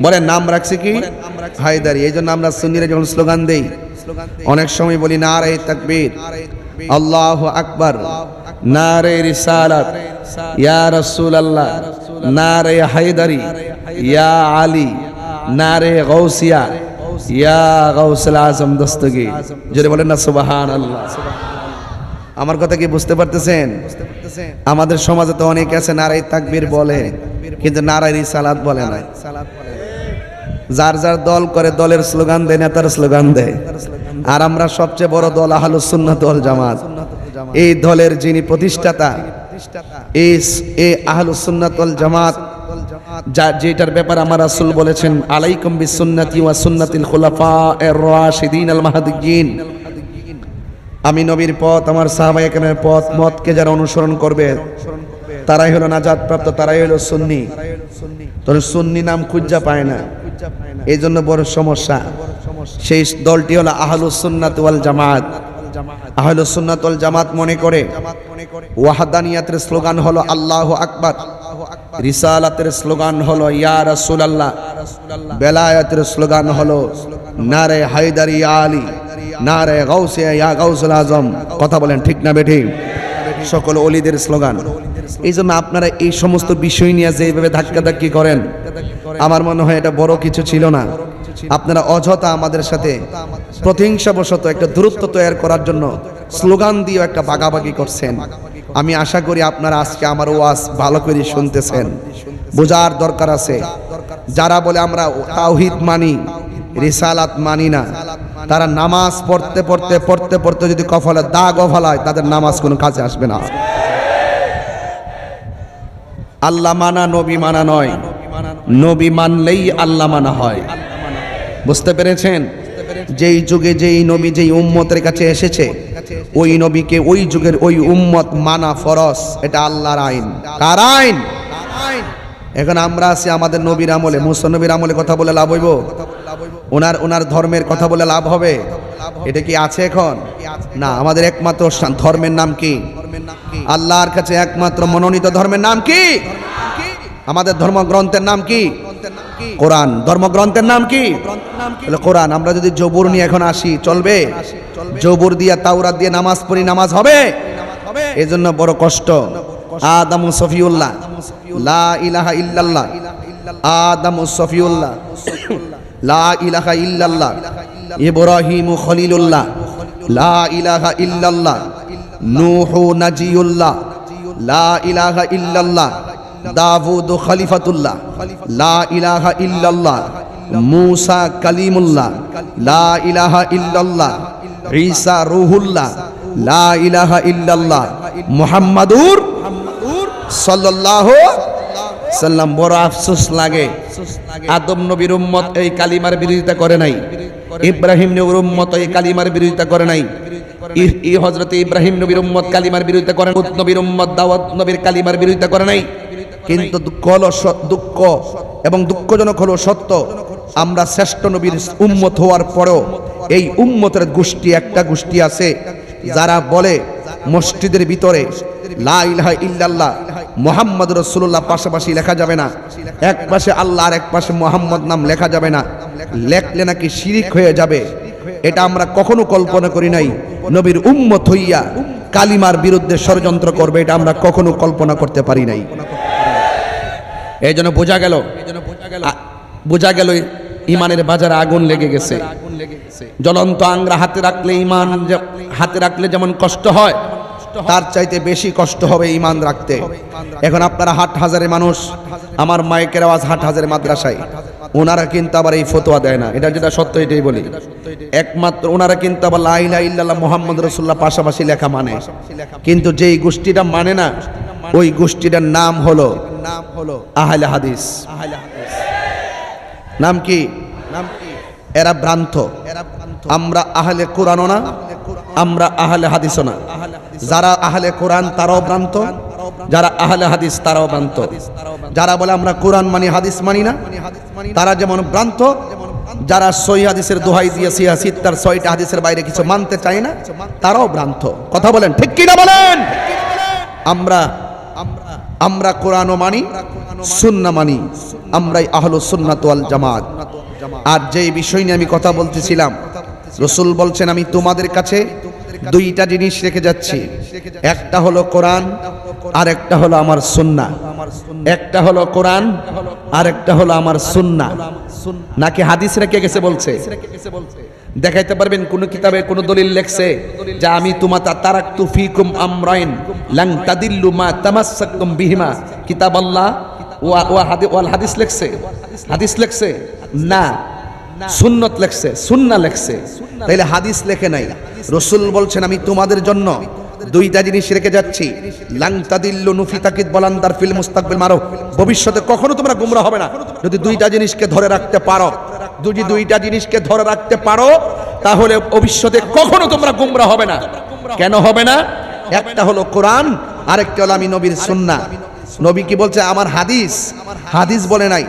বলেন নাম রাখছে কি? হায়দারি। এই জন্য আমরা সুন্নিরা যখন স্লোগান দেই অনেক সময় বলি নারে তাকবীর, আল্লাহু আকবার, নারে রিসালাত, ইয়া রাসূলুল্লাহ, নারে হায়দারি, ইয়া আলী, নারে গাউসিয়া, ইয়া গাউসুল আজম দস্তগীর। যদি বলেন না সুবহানাল্লাহ। আমার কথা কি বুঝতে পারতেছেন? আমাদের সমাজে তো অনেক আছে নারে তাকবীর বলে কিন্তু নারে রিসালাত বলে না। যার যার দল করে দলের স্লোগান দেয়, নেতার স্লোগান দেয়। আর আমরা সবচেয়ে বড় দল আহলুস সুন্নাত ওয়াল জামাত। এই দলের যিনি প্রতিষ্ঠাতা, এই আহলুস সুন্নাত ওয়াল জামাত, যেটার ব্যাপারে আমার রাসূল বলেছেন আলাইকুম বিসুন্নতি ওয়া সুন্নাতিল খুলাফায়ে রাশিদিন আল মাহদিয়্যিন। আমি নবীর পথ, আমার সাহাবায়ে কেরামের পথ মতকে যারা অনুসরণ করবে তারাই হলো নাজাত প্রাপ্ত, তারাই হলো সুন্নি। তবে সুন্নি নাম খুঁজা পায় না, এই জন্য বড় সমস্যা। সেই দলটি হলো আহলুস সুন্নাত ওয়াল জামাত। আহলুস সুন্নাত ওয়াল জামাত মনে করে ওয়াহদানিয়াতের স্লোগান হলো আল্লাহু আকবার, রিসালাতের স্লোগান হলো ইয়া রাসূলুল্লাহ, বেলায়েতের স্লোগান হলো নারে হায়দারি ইয়া আলী, নারে গাউসিয়া ইয়া গাউসুল আজম। কথা বলেন ঠিক না বেঠিক? সকল ওলিদের স্লোগান। এই জন্য আপনারা এই সমস্ত বিষয় নিয়ে যেভাবে ধাক্কাধাক্কি করেন, আমার মনে হয় এটা বড় কিছু ছিল না। আপনারা অযথা আমাদের সাথে প্রতিহিংসাবশত একটা দূরত্ব তৈরি করার জন্য স্লোগান দিয়ে একটা বাগাবাগি করছেন। আমি আশা করি আপনারা আজকে আমার ওয়াজ ভালো করে শুনতেছেন। বোঝার দরকার আছে, যারা বলে আমরা তাওহীদ মানি, রিসালাত মানি না, তারা নামাজ পড়তে পড়তে পড়তে পড়তে যদি কপালে দাগ ফলায় তাদের নামাজ কোনো কাজে আসবে না। আল্লাহ মানা নবী মানা নয়, নবী মানলেই আল্লাহ মানা হয়। বুঝতে পেরেছেন? যেই যুগে যেই নবী যেই উম্মতের কাছে এসেছে ওই নবীকে ওই যুগের ওই উম্মত মানা ফরজ। এটা আল্লাহর আইন। কার আইন? এখন আমরা আছি আমাদের নবীর আমলে, মুসা নবীর আমলে কথা বলে লাভ হইব? ওনার ধর্মের কথা বলে লাভ হবে? এটা কি আছে এখন? না। আমাদের একমাত্র ধর্মের নাম কি? আল্লাহর কাছে একমাত্র মনোনীত ধর্মের নাম কি? আমাদের ধর্মগ্রন্থের নাম কি? কোরআন। ধর্মগ্রন্থের নাম কি? কোরআন। আমরা যদি জবুর নিয়ে এখন আসি চলবে? জবুর দিয়ে তাওরাত দিয়ে নামাজ পড়ি, নামাজ হবে? এজন্য বড় কষ্ট। আদম সফিউল্লাহ, লা ইলাহা ইল্লাল্লাহ, আদম সফিউল্লাহ, লা ইলাহা ইল্লাল্লাহ, ইব্রাহিম খলিলুল্লাহ, লা ইলাহা ইল্লাল্লাহ, নূহ নাজিউল্লাহ, লা ইলাহা ইল্লাল্লাহ, দাউদ খলিফাতুল্লাহ, লা ইলাহা ইল্লাল্লাহ, মূসা কালিমুল্লাহ, লা ইলাহা ইল্লাল্লাহ, ঈসা রূহুল্লাহ, লা ইলাহা ইল্লাল্লাহ, মুহাম্মাদুর সাল্লাল্লাহু সাল্লাম। বড় আফসোস লাগে আদম নবীর উম্মত এই কালিমার বিরোধিতা করে নাই, ইব্রাহিম নবীর উম্মত এই কালিমার বিরোধিতা করে নাই, হযরত ইব্রাহিম নবীর উম্মত কালিমার বিরোধিতা করে, লূত নবীর উম্মত দাউদ নবীর কালিমার বিরোধিতা করে নাই। কিন্তু দুঃখ এবং দুঃখজনক হলো সত্য, আমরা শ্রেষ্ঠ নবীর উম্মত হওয়ার পরেও এই উম্মতের গোষ্ঠী, একটা গোষ্ঠী আছে যারা বলে মসজিদের ভিতরে লা ইলাহা ইল্লাল্লাহ মুহাম্মাদুর রাসূলুল্লাহ পাশাপাশি লেখা যাবে না, এক পাশে আল্লাহ আর এক পাশে মুহাম্মদ নাম লেখা যাবে না, লেখলে নাকি শিরিক হয়ে যাবে। এটা আমরা কখনো কল্পনা করি নাই। নবীর উম্মত হইয়া কালিমার বিরুদ্ধে ষড়যন্ত্র করবে, এটা আমরা কখনো কল্পনা করতে পারি নাই। এই জন্য বোঝা গেল ইমানের বাজারে আগুন লেগে গেছে। জ্বলন্ত আংরা হাতে রাখলে, ইমান হাতে রাখলে যেমন কষ্ট হয়, তার চাইতে বেশি কষ্ট হবে ইমান রাখতে। এখন আপনারা হাটহাজারে মানুষ, আমার মাইকের আওয়াজ হাটহাজারে মাদ্রাসায়, ওনারা কিন্তু আবার এই ফতোয়া দেয় না, এটা যেটা সত্য এটাই বলি। একমাত্র ওনারা কিন্তু আবার লা ইলাহা ইল্লাল্লাহ মুহাম্মদ রাসূলুল্লাহ পাশাপাশি লেখা মানে, কিন্তু যেই গোষ্ঠীটা মানে না ওই গোষ্ঠীটার নাম হলো আহলে হাদিস। নাম কি? এরা ভ্রান্ত। আমরা আহলে কোরআনও না, আমরা আহলে হাদিসও না। যারা আহলে কোরআন তারাও ভ্রান্ত, যারা আহলে হাদিস তারাও ভ্রান্ত। যারা বলে আমরা কোরআন মানি হাদিস মানি না, তারা যেমন ভ্রান্ত। যারা সহিহ হাদিসের দোহাই দিয়ে সিয়াসিত্তার 6টা হাদিসের বাইরে কিছু মানতে চায় না, তারাও ভ্রান্ত। কথা বলেন ঠিক কি না বলেন? আমরা কোরআনও মানি, সুন্নাহ মানি, আমরাই আহলুস সুন্নাত ওয়াল জামাত। আর যেই বিষয় নিয়ে আমি কথা বলতেছিলাম, রাসূল বলছেন আমি তোমাদের কাছে দুইটা জিনিস রেখে যাচ্ছি, একটা হলো কোরআন আর একটা হলো আমার সুন্নাহ। একটা হলো কোরআন আর একটা হলো আমার সুন্নাহ। নাকি হাদিস রেখে গেছে বলছে? দেখাইতে পারবেন কোন কিতাবে কোন দলিল লেখছে যে আমি তোমাতা তারাকতু ফিকুম আমরাইন লান তাদিল্লু মা তামাসসাকতুম বিহিমা, কিতাবাল্লাহ ওয়াল হাদিস লেখছে? হাদিস লেখছে না, সুন্নত লেখছে, সুন্নাহ লেখছে। তাইলে হাদিস লেখে নাই। রাসূল বলছেন আমি তোমাদের জন্য দুইটা জিনিস রেখে যাচ্ছি, লান তাদিল্লু নুফি তাকিদ বলান্দার ফিল মুস্তাকবিল মারো, ভবিষ্যতে কখনো তোমরা গোমরা হবে না যদি দুইটা জিনিসকে ধরে রাখতে পারো। যদি দুইটা জিনিসকে ধরে রাখতে পারো তাহলে ভবিষ্যতে কখনো তোমরা গোমরা হবে না। কেন হবে না? একটা হলো কোরআন, আরেকটা হলো আমি নবীর সুন্নাহ। নবী কি বলছে? আমার হাদিস। হাদিস বলে নাই।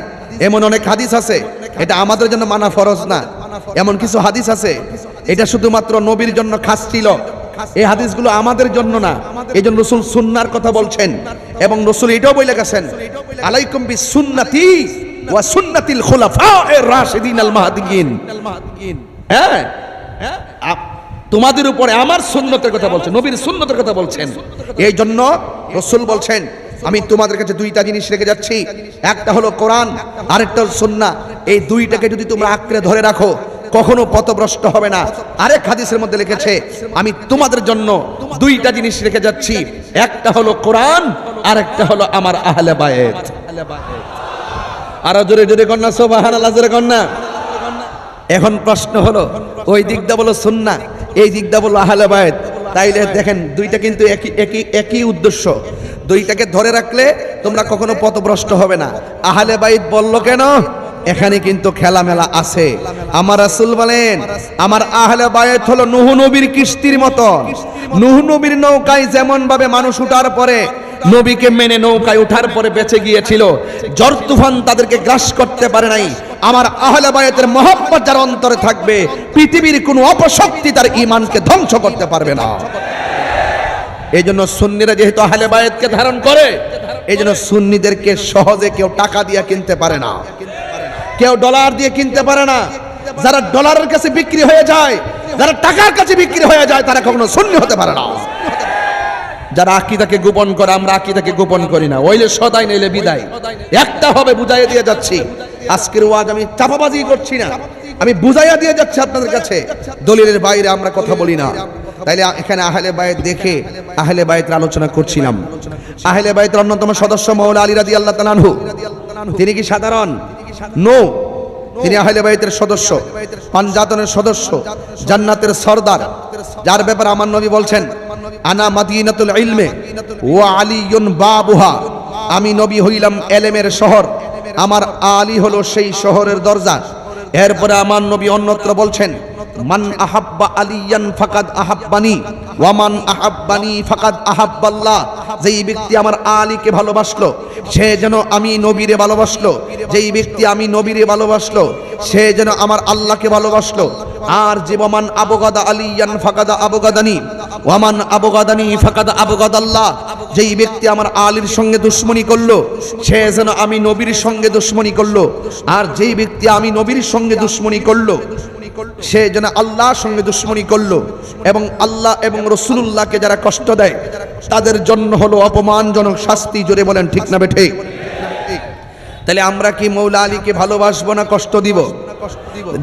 এমন অনেক হাদিস আছে এটা আমাদের জন্য মানা ফরজ না, এমন কিছু হাদিস আছে এটা শুধুমাত্র নবীর জন্য খাস ছিল। এই হাদিসগুলো আমাদের জন্য না, এই জন্য রাসূল সুন্নাহর কথা বলছেন। এবং রাসূল এটাও বলে গেছেন আলাইকুম বিসুন্নতি ওয়া সুন্নাতিল খুলাফায়ে রাশিদিন আল মাহদিয়িন। হ্যাঁ, তোমাদের উপরে আমার সুন্নতের কথা বলছেন, নবীর সুন্নতের কথা বলছেন। এই জন্য রাসূল বলছেন আমি তোমাদের কাছে দুইটা জিনিস রেখে যাচ্ছি, একটা হলো কোরআন আরেকটা হলো সুন্নাহ। এই দুইটাকে যদি তোমরা আঁকড়ে ধরে রাখো কখনো পথভ্রষ্ট হবে না। আরেক হাদিসের মধ্যে লিখেছে আমি তোমাদের জন্য দুইটা জিনিস রেখে যাচ্ছি, একটা হলো কোরআন আরেকটা হলো আমার আহলে বায়েত। আর জোরে জোরে কন্যা সুবহানাল্লাহ, জোরে কন্যা। এখন প্রশ্ন হলো ওই দিকটা বলো সুন্নাহ, এই দিকটা বলো আহলে বায়েত। তাইলে দেখেন দুইটা কিন্তু একই উদ্দেশ্য। দুইটাকে ধরে রাখলে তোমরা কখনো পথভ্রষ্ট হবে না। আহলে বাইত বললো কেন? এখানে কিন্তু খেলামেলা আছে। আমার রাসূল বলেন আমার আহলে বায়েত হলো নূহ নবীর কিস্তির মতো। নূহ নবীর নৌকায় যেমন ভাবে মানুষ উঠার পরে নবীকে মেনে নৌকায় উঠার পরে বেঁচে গিয়েছিল, ঝড় তুফান তাদেরকে গ্রাস করতে পারে নাই। আমার আহলে বায়েতের মহব্বত যার অন্তরে থাকবে পৃথিবীর কোনো অপশক্তি তার ঈমানকে ধ্বংস করতে পারবে না। এই জন্য সুন্নিরা যেহেতু আহলে বায়েতকে ধারণ করে, এই জন্য সুন্নিদেরকে সহজে কেউ টাকা দিয়ে কিনতে পারে না, কেউ ডলার দিয়ে কিনতে পারে না। যারা ডলারের কাছে বিক্রি হয়ে যায়, যারা টাকার কাছে বিক্রি হয়ে যায়, তারা কখনো সুন্নি হতে পারে না। যারা আকীদাকে গোপন করে, আমরা আকীদাকে গোপন করি না, ওইলে সদাই নইলে বিদায়, একটা হবে বুঝাইয়া দিয়ে যাচ্ছি। আজকের ওয়াজ আমি চাপাবাজি করছি না, আমি বুঝাইয়া দিয়ে যাচ্ছি আপনাদের কাছে, দলিলের বাইরে আমরা কথা বলি না। তাইলে এখানে আহলে বায়েত দেখে আহলে বায়েতের আলোচনা করছিলাম। আহলে বায়েতের অন্যতম সদস্য মাওলানা আলী রাদিয়াল্লাহু তাআলা আনহু। তিনি কি সাধারণ? নো, তিনি আহলে বায়েতের সদস্য, পাঞ্জাতনের সদস্য, জান্নাতের সরদার, যার ব্যাপারে আমার নবী বলছেন আনা মাদিনাতুল ইলমে ওয়া আলিয়ুন বাবুহা, আমি নবী হইলাম এলেমের শহর, আমার আলী হলো সেই শহরের দরজা। এরপরে আমার নবী অন্যত্র বলছেন মান আহাব্বা আলিয়ান ফাকাদ আহাব্বানি ওয়া মান আহাব্বানি ফাকাদ আহাব্বাল্লাহ, যেই ব্যক্তি আমার আলীকে ভালোবাসলো সে যেন আমি নবীরে ভালোবাসলো, যেই ব্যক্তি আমি নবীরে ভালোবাসলো সে যেন আমার আল্লাহকে ভালোবাসলো। আর যে ওয়ামান আবগাদা আলিয়ান ফাকাদ আবগাদানি ওয়া মান আবগাদানি ফাকাদ আবগাদাল্লাহ, যেই ব্যক্তি আমার আলীর সঙ্গে দুশমনি করলো সে যেন আমি নবীর সঙ্গে দুশমনি করলো। আর যেই ব্যক্তি আমি নবীর সঙ্গে দুশমনি করলো সে যেন আল্লাহর সঙ্গে দুশমনি করলো। এবং আল্লাহ এবং রাসূলুল্লাহকে যারা কষ্ট দেয় তাদের জন্য হলো অপমানজনক শাস্তি। জোরে বলেন ঠিক না বেঠিক? তাহলে আমরা কি মৌলা আলীকে ভালোবাসবো না কষ্ট দিব?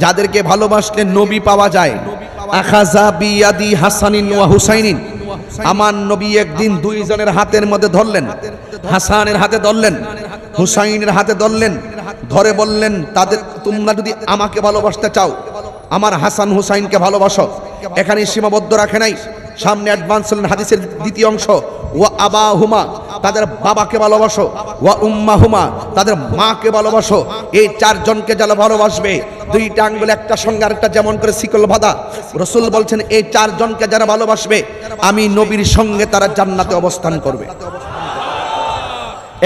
যাদেরকে ভালোবাসলে নবী পাওয়া যায়। আখাযা বিয়াদি হাসানিন ওয়া হুসাইনিন, আমার নবী একদিন দুইজনের হাতের মধ্যে ধরলেন, হাসানের হাতে ধরলেন, হুসাইনের হাতে ধরলেন, ধরে বললেন তাদের তোমরা যদি আমাকে ভালোবাসতে চাও আমার হাসান হুসাইনকে ভালোবাসো। এখানে সীমাবদ্ধ রাখে নাই, সামনে অ্যাডভান্স হলেন হাদিসের দ্বিতীয় অংশ, ওয়া আবাহুমা, তাদের বাবাকে ভালোবাসো, ওয়া উম্মাহুমা, তাদের মাকে ভালোবাসো। এই চারজনকে যারা ভালোবাসবে, দুইটা আঙ্গুল একটা সঙ্গে আরেকটা যেমন করে শিকল বাঁধা, রাসূল বলছেন এই চারজনকে যারা ভালোবাসবে আমি নবীর সঙ্গে তারা জান্নাতে অবস্থান করবে।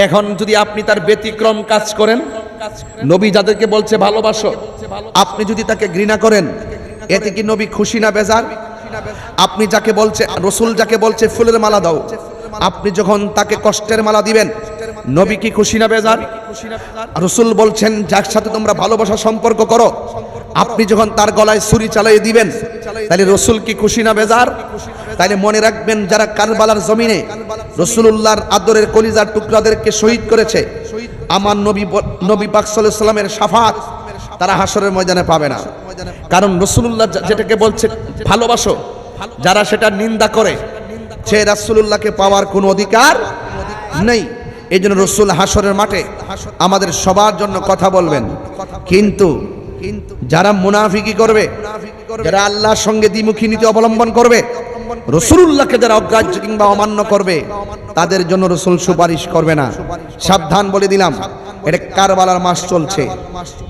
এখন যদি আপনি তার ব্যতিক্রম কাজ করেন, নবী যাদেরকে বলছে ভালোবাসো, আপনি যদি তাকে ঘৃণা করেন, এতে কি নবী খুশি না বেজার? আপনি যাকে বলছে, রাসূল যাকে বলছে ফুলের মালা দাও, আপনি যখন তাকে কষ্টের মালা দিবেন, নবী কি খুশি না বেজার? রাসূল বলছেন যার সাথে তোমরা ভালোবাসা সম্পর্ক করো, আপনি যখন তার গলায় ছুরি চালিয়ে দিবেন তাহলে রাসূল কি খুশি না বেজার? তাইলে মনে রাখবেন, যারা কারবালার জমিনে রাসূলুল্লাহর আদরের কলিজার টুকরাদেরকে শহীদ করেছে, আমার নবী পাক সাল্লাল্লাহু আলাইহি সাল্লামের শাফাত তারা হাসরের ময়দানে পাবে না। কারণ রাসূলুল্লাহ যেটাকে বলছে ভালোবাসো, যারা সেটা নিন্দা করে সে রাসূলুল্লাহকে পাওয়ার কোনো অধিকার নেই। এই জন্য রাসূল হাসরের মাঠে আমাদের সবার জন্য কথা বলবেন। কিন্তু যারা মুনাফিকি করবে, যারা আল্লাহর সঙ্গে দ্বিমুখী নীতি অবলম্বন করবে, রাসূলুল্লাহকে যারা অগ্রাহ্য কিংবা অমান্য করবে, তাদের জন্য রাসূল সুপারিশ করবে না। সাবধান বলে দিলাম, এটা কারবালার মাস চলছে।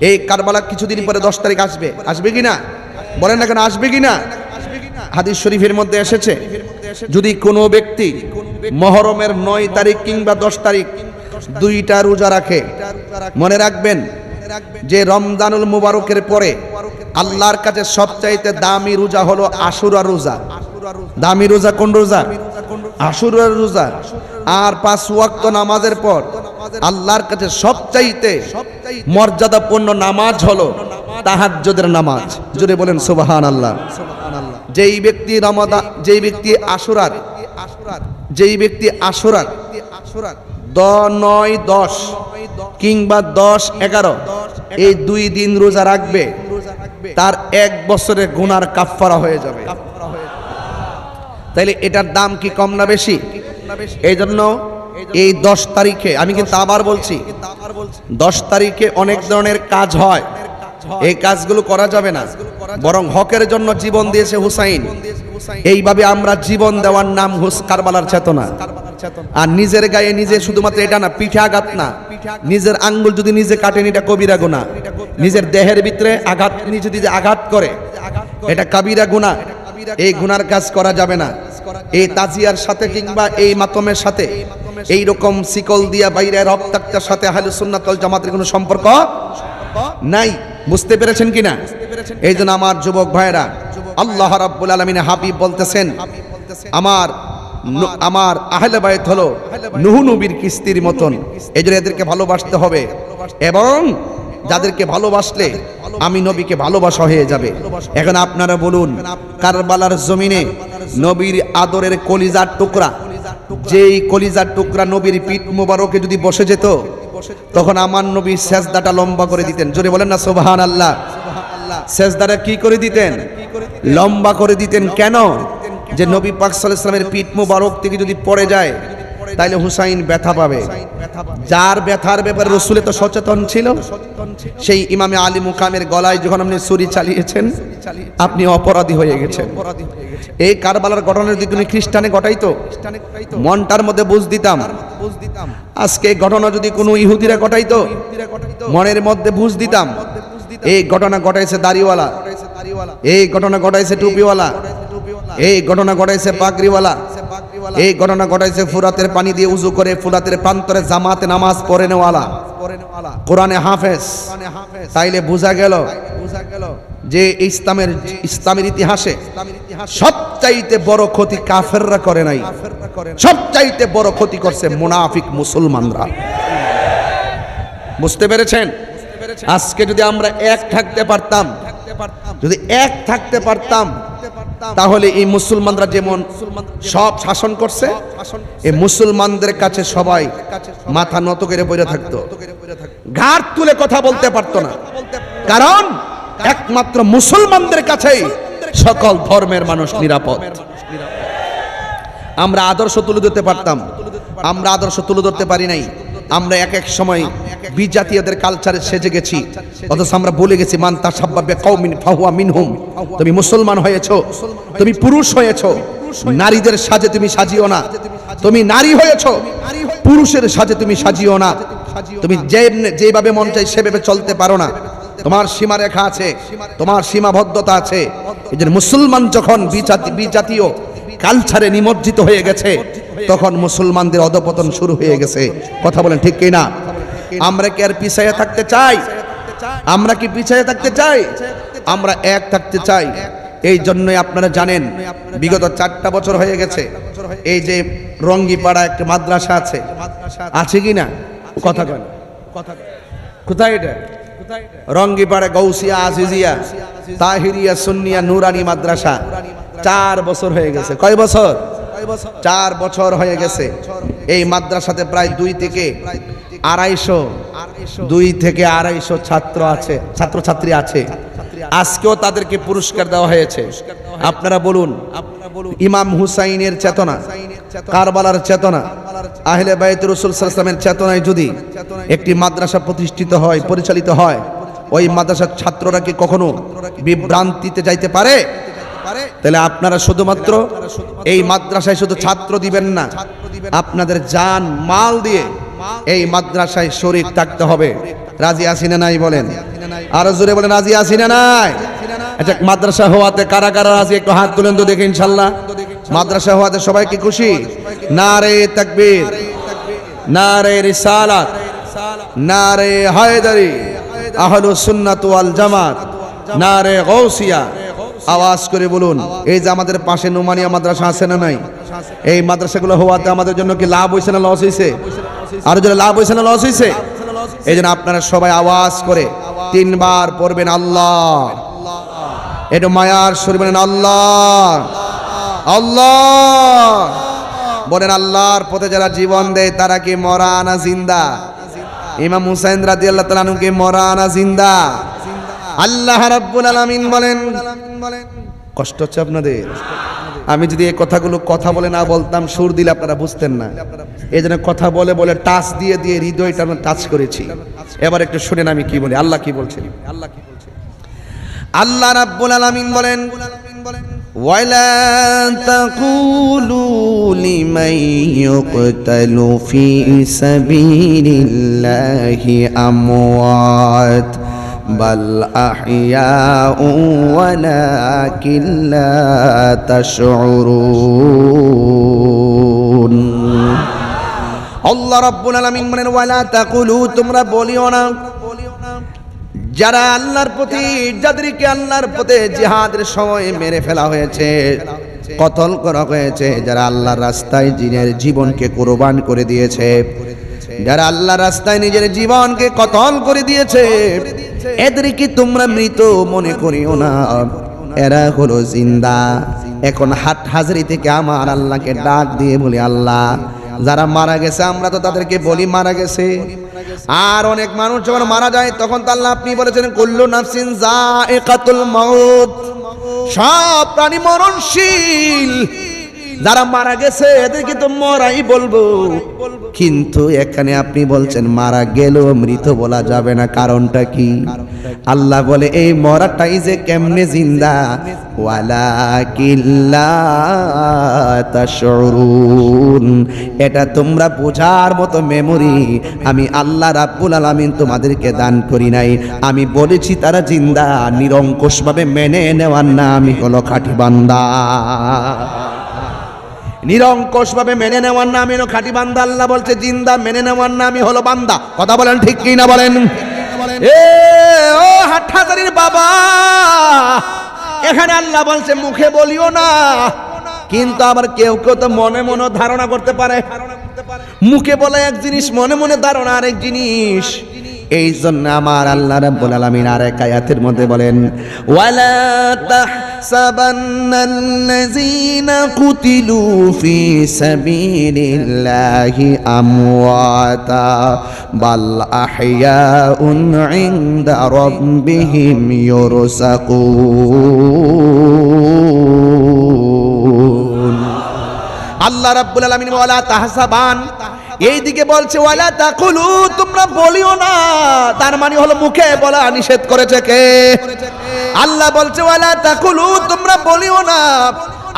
এই কারবালা কিছুদিন পরে 10 তারিখ আসবে, আসবে কিনা বলেন না কেন, আসবে কিনা? হাদিস শরীফের মধ্যে এসেছে, যদি কোনো ব্যক্তি মুহররমের 9 তারিখ কিংবা 10 তারিখ দুইটা রোজা রাখে, মনে রাখবেন যে রমজানুল মুবারকের পরে আল্লাহর কাছে সবচাইতে দামি রোজা হলো আশুরা রোজা। দামি রোজা কোন রোজা? আশুরা রোজা। আর 5 ওয়াক্ত নামাজের পর আল্লাহর কাছে সবচাইতে মর্যাদাপূর্ণ নামাজ হলো তাহাজ্জুদের নামাজ। জোরে বলেন সুবহানাল্লাহ। যেই ব্যক্তি আশুরার 9, 10 কিংবা 10, 11 এই 2 দিন রোজা রাখবে, তার 1 বছরের গুনার কাফফারা হয়ে যাবে। তাইলে এটার দাম কি কম না বেশি? এই জন্য এই 10 তারিখে, আমি কিন্তু আবার বলছি, 10 তারিখে অনেক ধরনের কাজ হয়, এই কাজগুলো করা যাবে না। বরং হকের জন্য জীবন দিয়েছে হুসাইন, এইভাবে আমরা জীবন দেওয়ার নাম কারবালার চেতনা। আর নিজের গায়ে নিজে শুধুমাত্র এটা না, পিঠে আঘাত না, নিজের আঙ্গুল যদি নিজে কাটেন এটা কবিরা গুনাহ। নিজের দেহের ভিতরে আঘাত নিজে যদি আঘাত করে এটা কাবিরা গুনাহ। এই গুনার কাজ করা যাবে না। এই তাজিয়ার সাথে কিংবা এই মাতমের সাথে, এই রকম শিকল দিয়া বাইরে রক্তাক্তের সাথে আহলে সুন্নাত ওয়াল জামাতের কোনো সম্পর্ক নাই। বুঝতে পেরেছেন কিনা? এই জন্য আমার যুবক ভাইরা, আল্লাহ রাব্বুল আলামিন হাবিব বলতেছেন, আমার আহলে বাইত হলো নূহ নবীর কিস্তির মতন। এই জন্য এদেরকে ভালোবাসতে হবে, এবং যাদেরকে ভালোবাসলে আমি নবীকে ভালোবাসা হয়ে যাবে। এখন আপনারা বলুন, কারবালার জমিনে নবীর আদরের কলিজার টুকরা, যেই কলিজার টুকরা নবীর পিঠ মোবারকে যদি বসে যেত, তখন আমার নবী সেজদাটা লম্বা করে দিতেন। জোরে বলেন না সুবহানাল্লাহ। সেজদাটা কি করে দিতেন? লম্বা করে দিতেন। কেন? যে নবী পাক সাল্লাল্লাহু আলাইহি ওয়াসাল্লামের পিঠ মোবারক থেকে যদি পড়ে যায় তাইলে হুসাইন ব্যথা পাবে। যার ব্যথার ব্যাপারে রাসূল তো সচেতন ছিল, সেই ইমামে আলী মুকামের গলায় যখন আপনি ছুরি চালিয়েছেন, আপনি অপরাধী হয়ে গেছেন। এই কারবালার ঘটনা যদি কোনো খ্রিস্টানে ঘটাইতো, মনটার মধ্যে বুঝ দিতাম। আজকে ঘটনা যদি কোনো ইহুদিরা ঘটাইতো, মনের মধ্যে বুঝ দিতাম। এই ঘটনা ঘটাইছে দাড়িওয়ালা, এই ঘটনা ঘটাইছে টুপিওয়ালা, এই ঘটনা ঘটাইছে পাগড়িওয়ালা, এই ঘটনা ঘটাইছে ফুরাতের পানি দিয়ে উযু করে ফুরাতের প্রান্তরে জামাতে নামাজ পড়ে নেওয়ালা, কোরআনে হাফেজ। তাইলে বোঝা গেল যে ইসলামের ইতিহাসে সবচাইতে বড় ক্ষতি কাফেররা করে নাই, সবচাইতে বড় ক্ষতি করছে মুনাফিক মুসলমানরা। বুঝতে পেরেছেন? আজকে যদি আমরা এক থাকতে পারতাম, যদি এক থাকতে পারতাম, তাহলে এই মুসলমানরা যেমন সব শাসন করছে, এই মুসলমানদের কাছে সবাই মাথা নত করে বসে থাকতো, ঘাড় তুলে কথা বলতে পারতো না। কারণ একমাত্র মুসলমানদের কাছেই সকল ধর্মের মানুষ নিরাপদ। আমরা আদর্শ তুলে ধরতে পারতাম, আমরা আদর্শ তুলে ধরতে পারি নাই। আমরা এক এক সময় বিজাতীয়দের কালচারে সেজে গেছি, অথচ আমরা বলে গেছি মান তাশাব্বাহা বিকাউমিন ফাহুয়া মিনহুম। তুমি মুসলমান হয়েছো, তুমি পুরুষ হয়েছো, নারীদের সাজে তুমি সাজিও না। তুমি নারী হয়েছো, পুরুষের সাজে তুমি সাজিও না। তুমি যেভাবে মন চাই সেভাবে চলতে পারো না। তোমার সীমারেখা আছে, তোমার সীমাবদ্ধতা আছে। এই জন্য মুসলমান যখন বিজাতীয় কালচারে নিমজ্জিত হয়ে গেছে, তখন মুসলমানদের অধপতন শুরু হয়ে গেছে। কথা বলেন ঠিক কিনা? আমরা কি আর পিছাইয়া থাকতে চাই? আমরা কি পিছাইয়া থাকতে চাই? আমরা এক থাকতে চাই। এই জন্যই আপনারা জানেন, বিগত 4টা বছর হয়ে গেছে এই যে রঙ্গিপাড়া একটা মাদ্রাসা আছে, আছে কি না? কথা কয় না। কোথায় এটা? রঙ্গিপাড়া গৌসিয়া আজিজিয়া তাহিরিয়া সুন্নিয়া নুরানি মাদ্রাসা 4 বছর হয়ে গেছে। কয় বছর? 4 বছর হয়ে গেছে। এই মাদ্রাসাতে প্রায় 2 থেকে 250 ছাত্র আছে, ছাত্রছাত্রী আছে। আজকেও তাদেরকে পুরস্কার দেওয়া হয়েছে। আপনারা বলুন, ইমাম হুসাইনের চেতনা, কারবালার চেতনা, আহলে বাইত রাসূল সাল্লাল্লাহু আলাইহি ওয়াসাল্লামের চেতনায় যদি একটি মাদ্রাসা প্রতিষ্ঠিত হয়, পরিচালিত হয়, ওই মাদ্রাসার ছাত্ররা কি কখনো বিভ্রান্তিতে যাইতে পারে? তাহলে আপনারা শুধুমাত্র এই মাদ্রাসায় শুধু ছাত্র দিবেন না, আপনাদের জান মাল দিয়ে এই মাদ্রাসায় শরীক থাকতে হবে। রাজি আছি না নাই বলেন? আরো জোরে বলেন, রাজি আছি না নাই? আচ্ছা, মাদ্রাসা হওয়াতে কারা কারা রাজি একটু হাত তুলেন তো দেখি। ইনশাআল্লাহ মাদ্রাসা হওয়াতে সবাই কি খুশি? নারে তাকবীর, নারে রিসালাত, নারে হায়দারি, আহলুস সুন্নাত ওয়াল জামাত, নারে গৌসিয়া। আওয়াজ করে বলুন। এই যে আমাদের পাশে নোমানিয়া মাদ্রাসা আছে না নাই? এই মাদ্রাসাগুলো হওয়াতে আমাদের জন্য কি লাভ হয়েছে না লস হয়েছে? আরো যদি লাভ হয়েছে না লস হয়েছে? এই জন্য আপনারা সবাই আওয়াজ করে 3 বার পড়বেন আল্লাহ। একটু মায়ার সুরে বলেন আল্লাহ আল্লাহ। বলেন আল্লাহর পথে যারা জীবন দেয় তারা কি মরা না জিন্দা? ইমাম হুসাইন রাদিয়াল্লাহু তাআলা আনহু কি মরা না জিন্দা? আল্লাহ রাব্বুল আলামিন বলেন। কষ্ট হচ্ছে আপনাদের? আমি যদি এই কথাগুলো কথা বলে না বলতাম, সুর দিলে আপনারা বুঝতেন না। এই জন্য কথা বলে বলে টাচ দিয়ে দিয়ে হৃদয়টা আমি টাচ করেছি। এবার একটু শুনেন আমি কি বলি, আল্লাহ কি বলছেন। আল্লাহ রাব্বুল আলামিন বলেন, ওয়ালা তাকুলু লিমান ইউকতালু ফি সাবিলিল্লাহি আমওয়াত বাল আহইয়াউ ওয়ালাকিন লা তাশউরুন। আল্লাহ রাব্বুল আলামিন বলেন, ওয়ালা তাকুলু, তোমরা বলিও না, যারা আল্লাহর প্রতি, যাদেরকে আল্লাহর পথে জিহাদের সময় মেরে ফেলা হয়েছে, কতল করা হয়েছে, যারা আল্লাহর রাস্তায় নিজের জীবনকে কুরবান করে দিয়েছে, যারা আল্লাহর রাস্তায় নিজের জীবনকে কতল করে দিয়েছে, এদেরকে তোমরা মৃত মনে করিও না, এরা হলো জিন্দা। এখন হাট হাজরি থেকে আমার আল্লাহকে ডাক দিয়ে বলি, আল্লাহ যারা মারা গেছে আমরা তো তাদেরকে বলি মারা গেছে। আর অনেক মানুষ যখন মারা যায় তখন তো আল্লাহ আপনি বলেছেন কুল্লু নাফসিন যায়িকাতুল মাউত, সব প্রাণী মরণশীল। যারা মারা গেছে এদেরকে তো মরাই বলবো, কিন্তু এখানে আপনি বলছেন মারা গেলেও মৃত বলা যাবে না, কারণটা কি? আল্লাহ বলে এই মরাটাই যে কেমনে জিন্দা, ওয়ালাকিন লা তাশউরুন, এটা তোমরা বোঝার মতো মেমোরি আমি আল্লাহ রাব্বুল আলামিন তোমাদেরকে দান করি নাই। আমি বলেছি তারা জিন্দা, নিরঙ্কুশভাবে মেনে নেওয়ার নামই হলো খাঁটি বান্দা। নিরঙ্কুশভাবে মেনে নেওয়ার নামই হলো খাঁটি বান্দা। আল্লাহ বলছে জিন্দা, মেনে নেওয়ার নামই হলো বান্দা। কথা বলেন ঠিক কি না বলেন? এ ও হাটহাজারির বাবা, এখানে আল্লাহ বলছে মুখে বলিও না, কিন্তু আবার কেউ কেউ তো মনে মনে ধারণা করতে পারে। মুখে বলে এক জিনিস, মনে মনে ধারণা আরেক জিনিস। এই জন্য আমার আল্লাহ রাব্বুল আলামিন আরেক আয়াতের মধ্যে বলেন, ওয়ালা তাহসাবান্নাল্লাযীনা কুতিলু ফি সাবিলিল্লাহি আমওয়াতা বাল আহইয়াউন ইনদা রাব্বিহিম ইউরসাকুন। আল্লাহ রাব্বুল আলামিন ওয়ালা তাহসাবান, এই দিকে বলছে ওয়ালা তাকুলু, তোমরা বলিও না, তার মানে হলো মুখে বলা নিষেধ করেছে কে? আল্লাহ বলছে ওয়ালা তাকুলু, তোমরা বলিও না।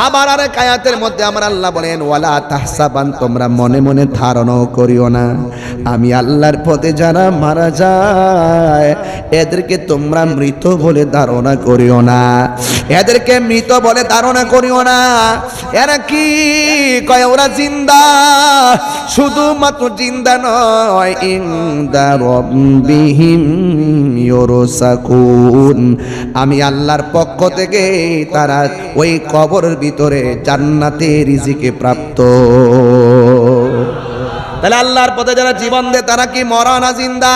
আবার আরেক আয়াতের মধ্যে আমার আল্লাহ বলেন ওয়ালা তাহসাবান, তোমরা মনে মনে ধারণাও করিও না আমি আল্লাহর পথে যারা মারা যায় এদেরকে তোমরা মৃত বলে ধারণা করিও না, এদেরকে মৃত বলে ধারণা করিও না। এরা কি কয়? ওরা জিন্দা, শুধুমাত্র জিন্দা নয়, ইনদা রাব্বিহিম ইউরসাকুন, আমি আল্লাহর পক্ষ থেকে তারা ওই কবরের ভিতরে জান্নাতে রিজিকে প্রাপ্ত। তাহলে আল্লাহর পথে যারা জীবন দেয় তারা কি মরা না জিন্দা?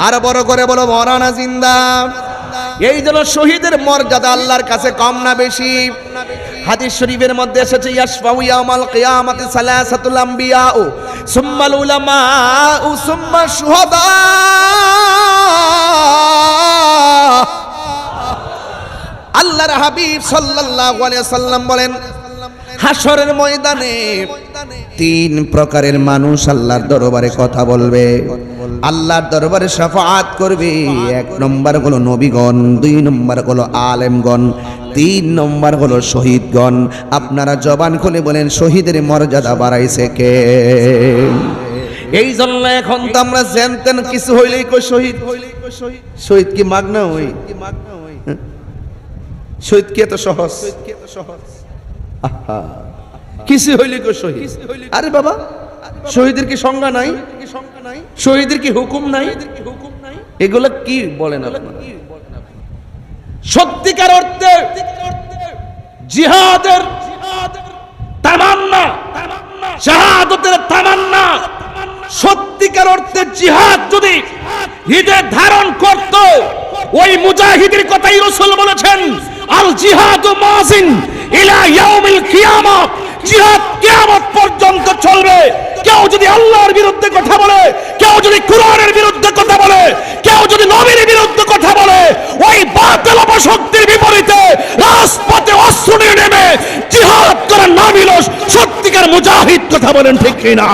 আর বড় করে বলো, মরা না জিন্দা? এই জন্য শহীদের মর্যাদা আল্লাহর কাছে কম না বেশি? হাদিস শরীফের মধ্যে এসেছে ইয়াশফাউ ইয়াউমাল কিয়ামাতি সালাসাতুল আমবিয়াউ সুম্মাল উলামাউ সুম্মা শুহাদা। আল্লাহর হাবিব সাল্লাল্লাহু আলাইহি সাল্লাম বলেন, হাশরের ময়দানে তিন প্রকারের মানুষ আল্লাহর দরবারে কথা বলবে, আল্লাহর দরবারে শাফাআত করবে। এক নম্বর হলো নবীগণ, দুই নম্বর হলো আলেমগণ, তিন নম্বর হলো শহীদগণ। আপনারা জবান খুলে বলেন, শহীদের মর্যাদা বাড়াইছে কে? এই জন্য এখন তো আমরা জানতেন কিছু হইলেই কই শহীদ। শহীদ কি মাগনা হই? শহীদ কি এত সহজ? কিছু হইলে কই শহীদ? আরে বাবা, শহীদের কি সংজ্ঞা নাই? শহীদের কি হুকুম নাই? এগুলা কি বলেন আপনারা? সত্যিকার অর্থে জিহাদের তামান্না, শাহাদাতের তামান্না, সত্যিকার অর্থে জিহাদ যদি হৃদয়ে ধারণ করত, ওই মুজাহিদের কথাই রাসূল বলেছেন, আল জিহাদু মাযিন ইলা ইয়াউমিল কিয়ামত। জিহাদ কিয়ামত পর্যন্ত চলবে। কেউ যদি আল্লাহর বিরুদ্ধে কথা বলে, কেউ যদি কুরআনের বিরুদ্ধে কথা বলে, কেউ যদি নবীর বিরুদ্ধে কথা বলে, ওই বাতিল অপশক্তির বিপরীতে রাজপথে অস্ত্র নিয়ে নেমে জিহাদ করার নাম হলো সত্যিকার মুজাহিদ। কথা বলেন ঠিক কিনা?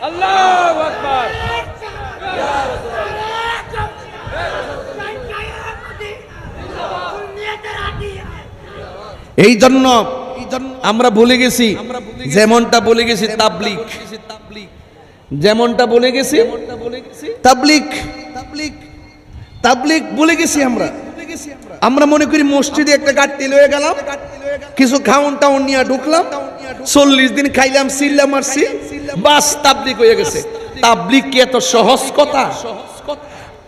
আল্লাহু আকবার। এই জন্য আমরা বলে গেছি, যেমনটা বলে গেছি তাবলীগ, যেমনটা বলে গেছি তাবলীগ, তাবলীগ বলে গেছি আমরা। আমরা মনে করি মসজিদে একটা গাড়ি লয়ে গেলাম, কিছু খাউন টাউন নিয়ে ঢুকলাম, 40 দিন খাইলাম, চিল্লা মারছি, বাস তাবলীগ হয়ে গেছে। তাবলীগ কি এত সহজ কথা?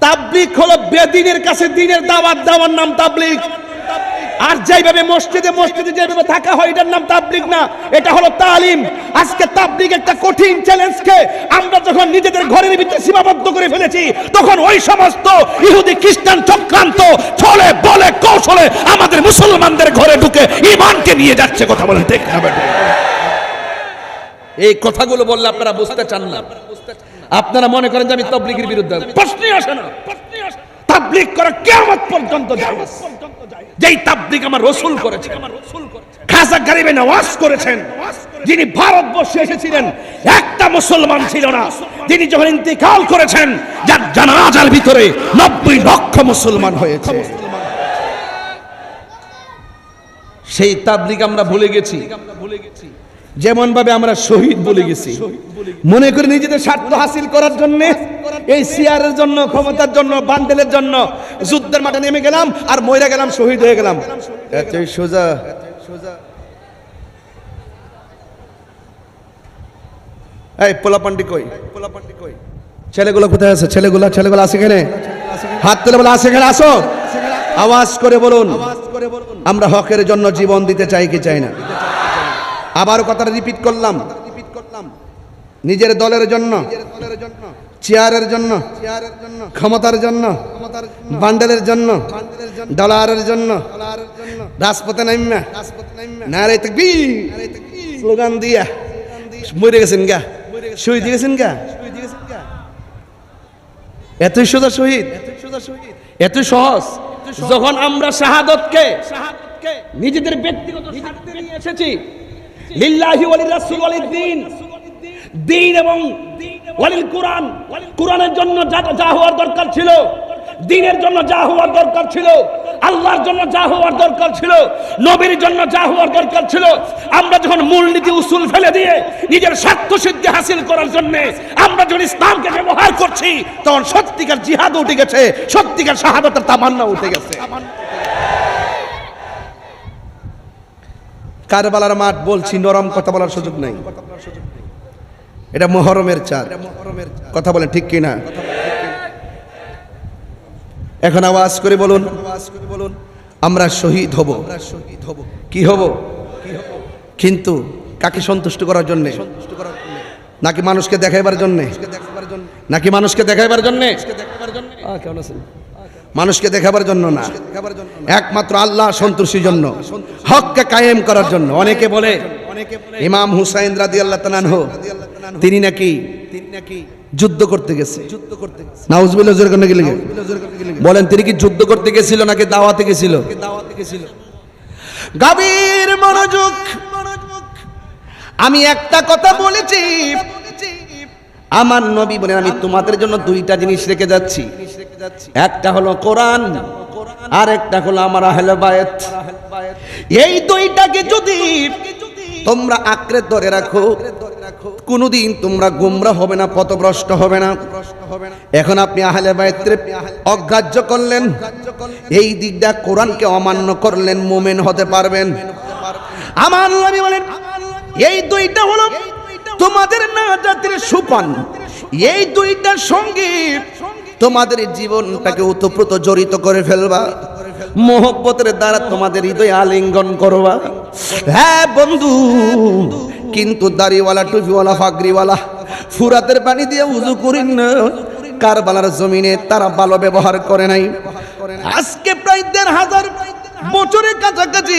তাবলীগ হলো বেদিনের কাছে দিনের দাওয়াত দেওয়ার নাম তাবলীগ। আর যেভাবে মসজিদে যেভাবে থাকা হয় এটার নাম তাবলীগ না, এটা হলো তালিম। আজকে তাবলীগ একটা কঠিন চ্যালেঞ্জকে আমরা যখন নিজেদের ঘরের ভিতরে সীমাবদ্ধ করে ফেলেছি, তখন ওই সমস্ত ইহুদি খ্রিস্টান চক্রান্ত ছলে বলে কৌশলে আমাদের মুসলমানদের ঘরে ঢুকে ঈমানকে নিয়ে যাচ্ছে। কথা বলেন ঠিক না বেটা? এই কথাগুলো বললে আপনারা বুঝতে চান না। আপনারা মনে করেন যে আমি তাবলীগের বিরুদ্ধে, প্রশ্নই আসে না। তাবলীগ করা কিয়ামত পর্যন্ত যাবে। যেই তাবলীগ আমার রাসূল করেছেন, খাজা গরিবে নওয়াজ করেছেন, যিনি ভারতবর্ষে এসেছিলেন একটা মুসলমান ছিল না, তিনি যখন ইন্তেকাল করেছেন যার জানাজার ভিতরে 90 লক্ষ মুসলমান হয়েছে। সেই তাবলীগ আমরা ভুলে গেছি, যেমন ভাবে আমরা শহীদ বলে গেছি। মনে করি নিজেদের স্বার্থ হাসিল করার জন্য, এই সিয়ারের জন্য, ক্ষমতার জন্য, বান্ডেলের জন্য যুদ্ধের মাঠে নেমে গেলাম আর মরে গেলাম, শহীদ হয়ে গেলাম। এতই সোজা? এই পোলাপান্ডি কই? ছেলেগুলো কোথায় আছে? ছেলেগুলো আছে এখানে? হাত তুলে বলে আছে এখানে? আসো, আওয়াজ করে বলুন, আমরা হকের জন্য জীবন দিতে চাই কি চাই না? আবারও কথাটা রিপিট করলাম, নিজের দলের জন্য, চেয়ারের জন্য, ক্ষমতার জন্য, বান্ডেলের জন্য, ডলারের জন্য রাজপথে নাইমা নারে তাকবীর স্লোগান দিয়া মরে গেছেন গা, শহীদ গেছেন গা। এতই সোজা শহীদ, এত সহজ। যখন আমরা শাহাদাতকে নিজেদের ব্যক্তিগত স্বার্থে নিয়ে এসেছি, লিল্লাহি ওয়া লিরাসূল ওয়া লিদ্দিন, দ্বীন এবং ওয়ালিল কুরআন, কুরআনের জন্য যা হওয়ার দরকার ছিল, দ্বীনের জন্য যা হওয়ার দরকার ছিল, আল্লাহর জন্য যা হওয়ার দরকার ছিল, নবীর জন্য যা হওয়ার দরকার ছিল, আমরা যখন মূলনীতি উসুল ফেলে দিয়ে নিজের স্বার্থ সিদ্ধি হাসিল করার জন্য আমরা যখন ইসলামকে ব্যবহার করছি, তখন সত্যিকার জিহাদ উঠে গেছে, সত্যিকার শাহাদাতের তামান্না উঠে গেছে। কারবালার মাঠ বলছি, নরম কথা বলার সুযোগ নাই। এটা মুহররমের চাঁদ, কথা বলেন ঠিক কিনা? এখন আওয়াজ করে বলুন, আমরা শহীদ হব, কি হব? কিন্তু কাকে সন্তুষ্ট করার জন্য? নাকি মানুষকে দেখাইবার জন্য? নাকি মানুষকে দেখাইবার জন্য? মানুষকে দেখাবার জন্য না, একমাত্র আল্লাহ সন্তুষ্টির জন্য, হককে কায়েম করার জন্য। অনেকে বলে ইমাম হুসাইন রাদিয়াল্লাহু তাআলা আনহু তিনি নাকি যুদ্ধ করতে গেছে। নাউজুবিল্লাহ, জোরে করে গেলে বলেন, তিনি কি যুদ্ধ করতে গেছিল নাকি দাওয়াতে গেছিল? গভীর মনোযোগ। আমি একটা কথা বলেছি, আমার নবী বলেন আমি তোমাদের জন্য দুইটা জিনিস রেখে যাচ্ছি, একটা হলো কোরআন আর একটা হলো আমার আহলে বায়াত। এই দুইটাকে যদি তোমরা আঁকড়ে ধরে রাখো, কোনদিন তোমরা গোমরা হবে না, পথভ্রষ্ট হবে না। এখন আপনি আহলে বায়াতের অগ্রাহ্য করলেন, এই দিকটা কোরআনকে অমান্য করলেন, মুমিন হতে পারবেন? আমার নবী বলেন এই দুইটা হলো তোমাদের নাজাতের সোপান। এই দুইটার সঙ্গে তোমাদের জীবনটাকে ওতপ্রোত জড়িত করে ফেলবা, মোহব্বতের দ্বারা তোমাদের হৃদয় আলিঙ্গন করবা। হ্যাঁ বন্ধু, কিন্তু দাড়িওয়ালা, টুপিওয়ালা, ফাগরিওয়ালা ফুরাতের পানি দিয়ে উযু করেন না, কারবালার জমিনে তারা ভালো ব্যবহার করে নাই। আজকে প্রায় ১৫০০ বছরের কাছাকাছি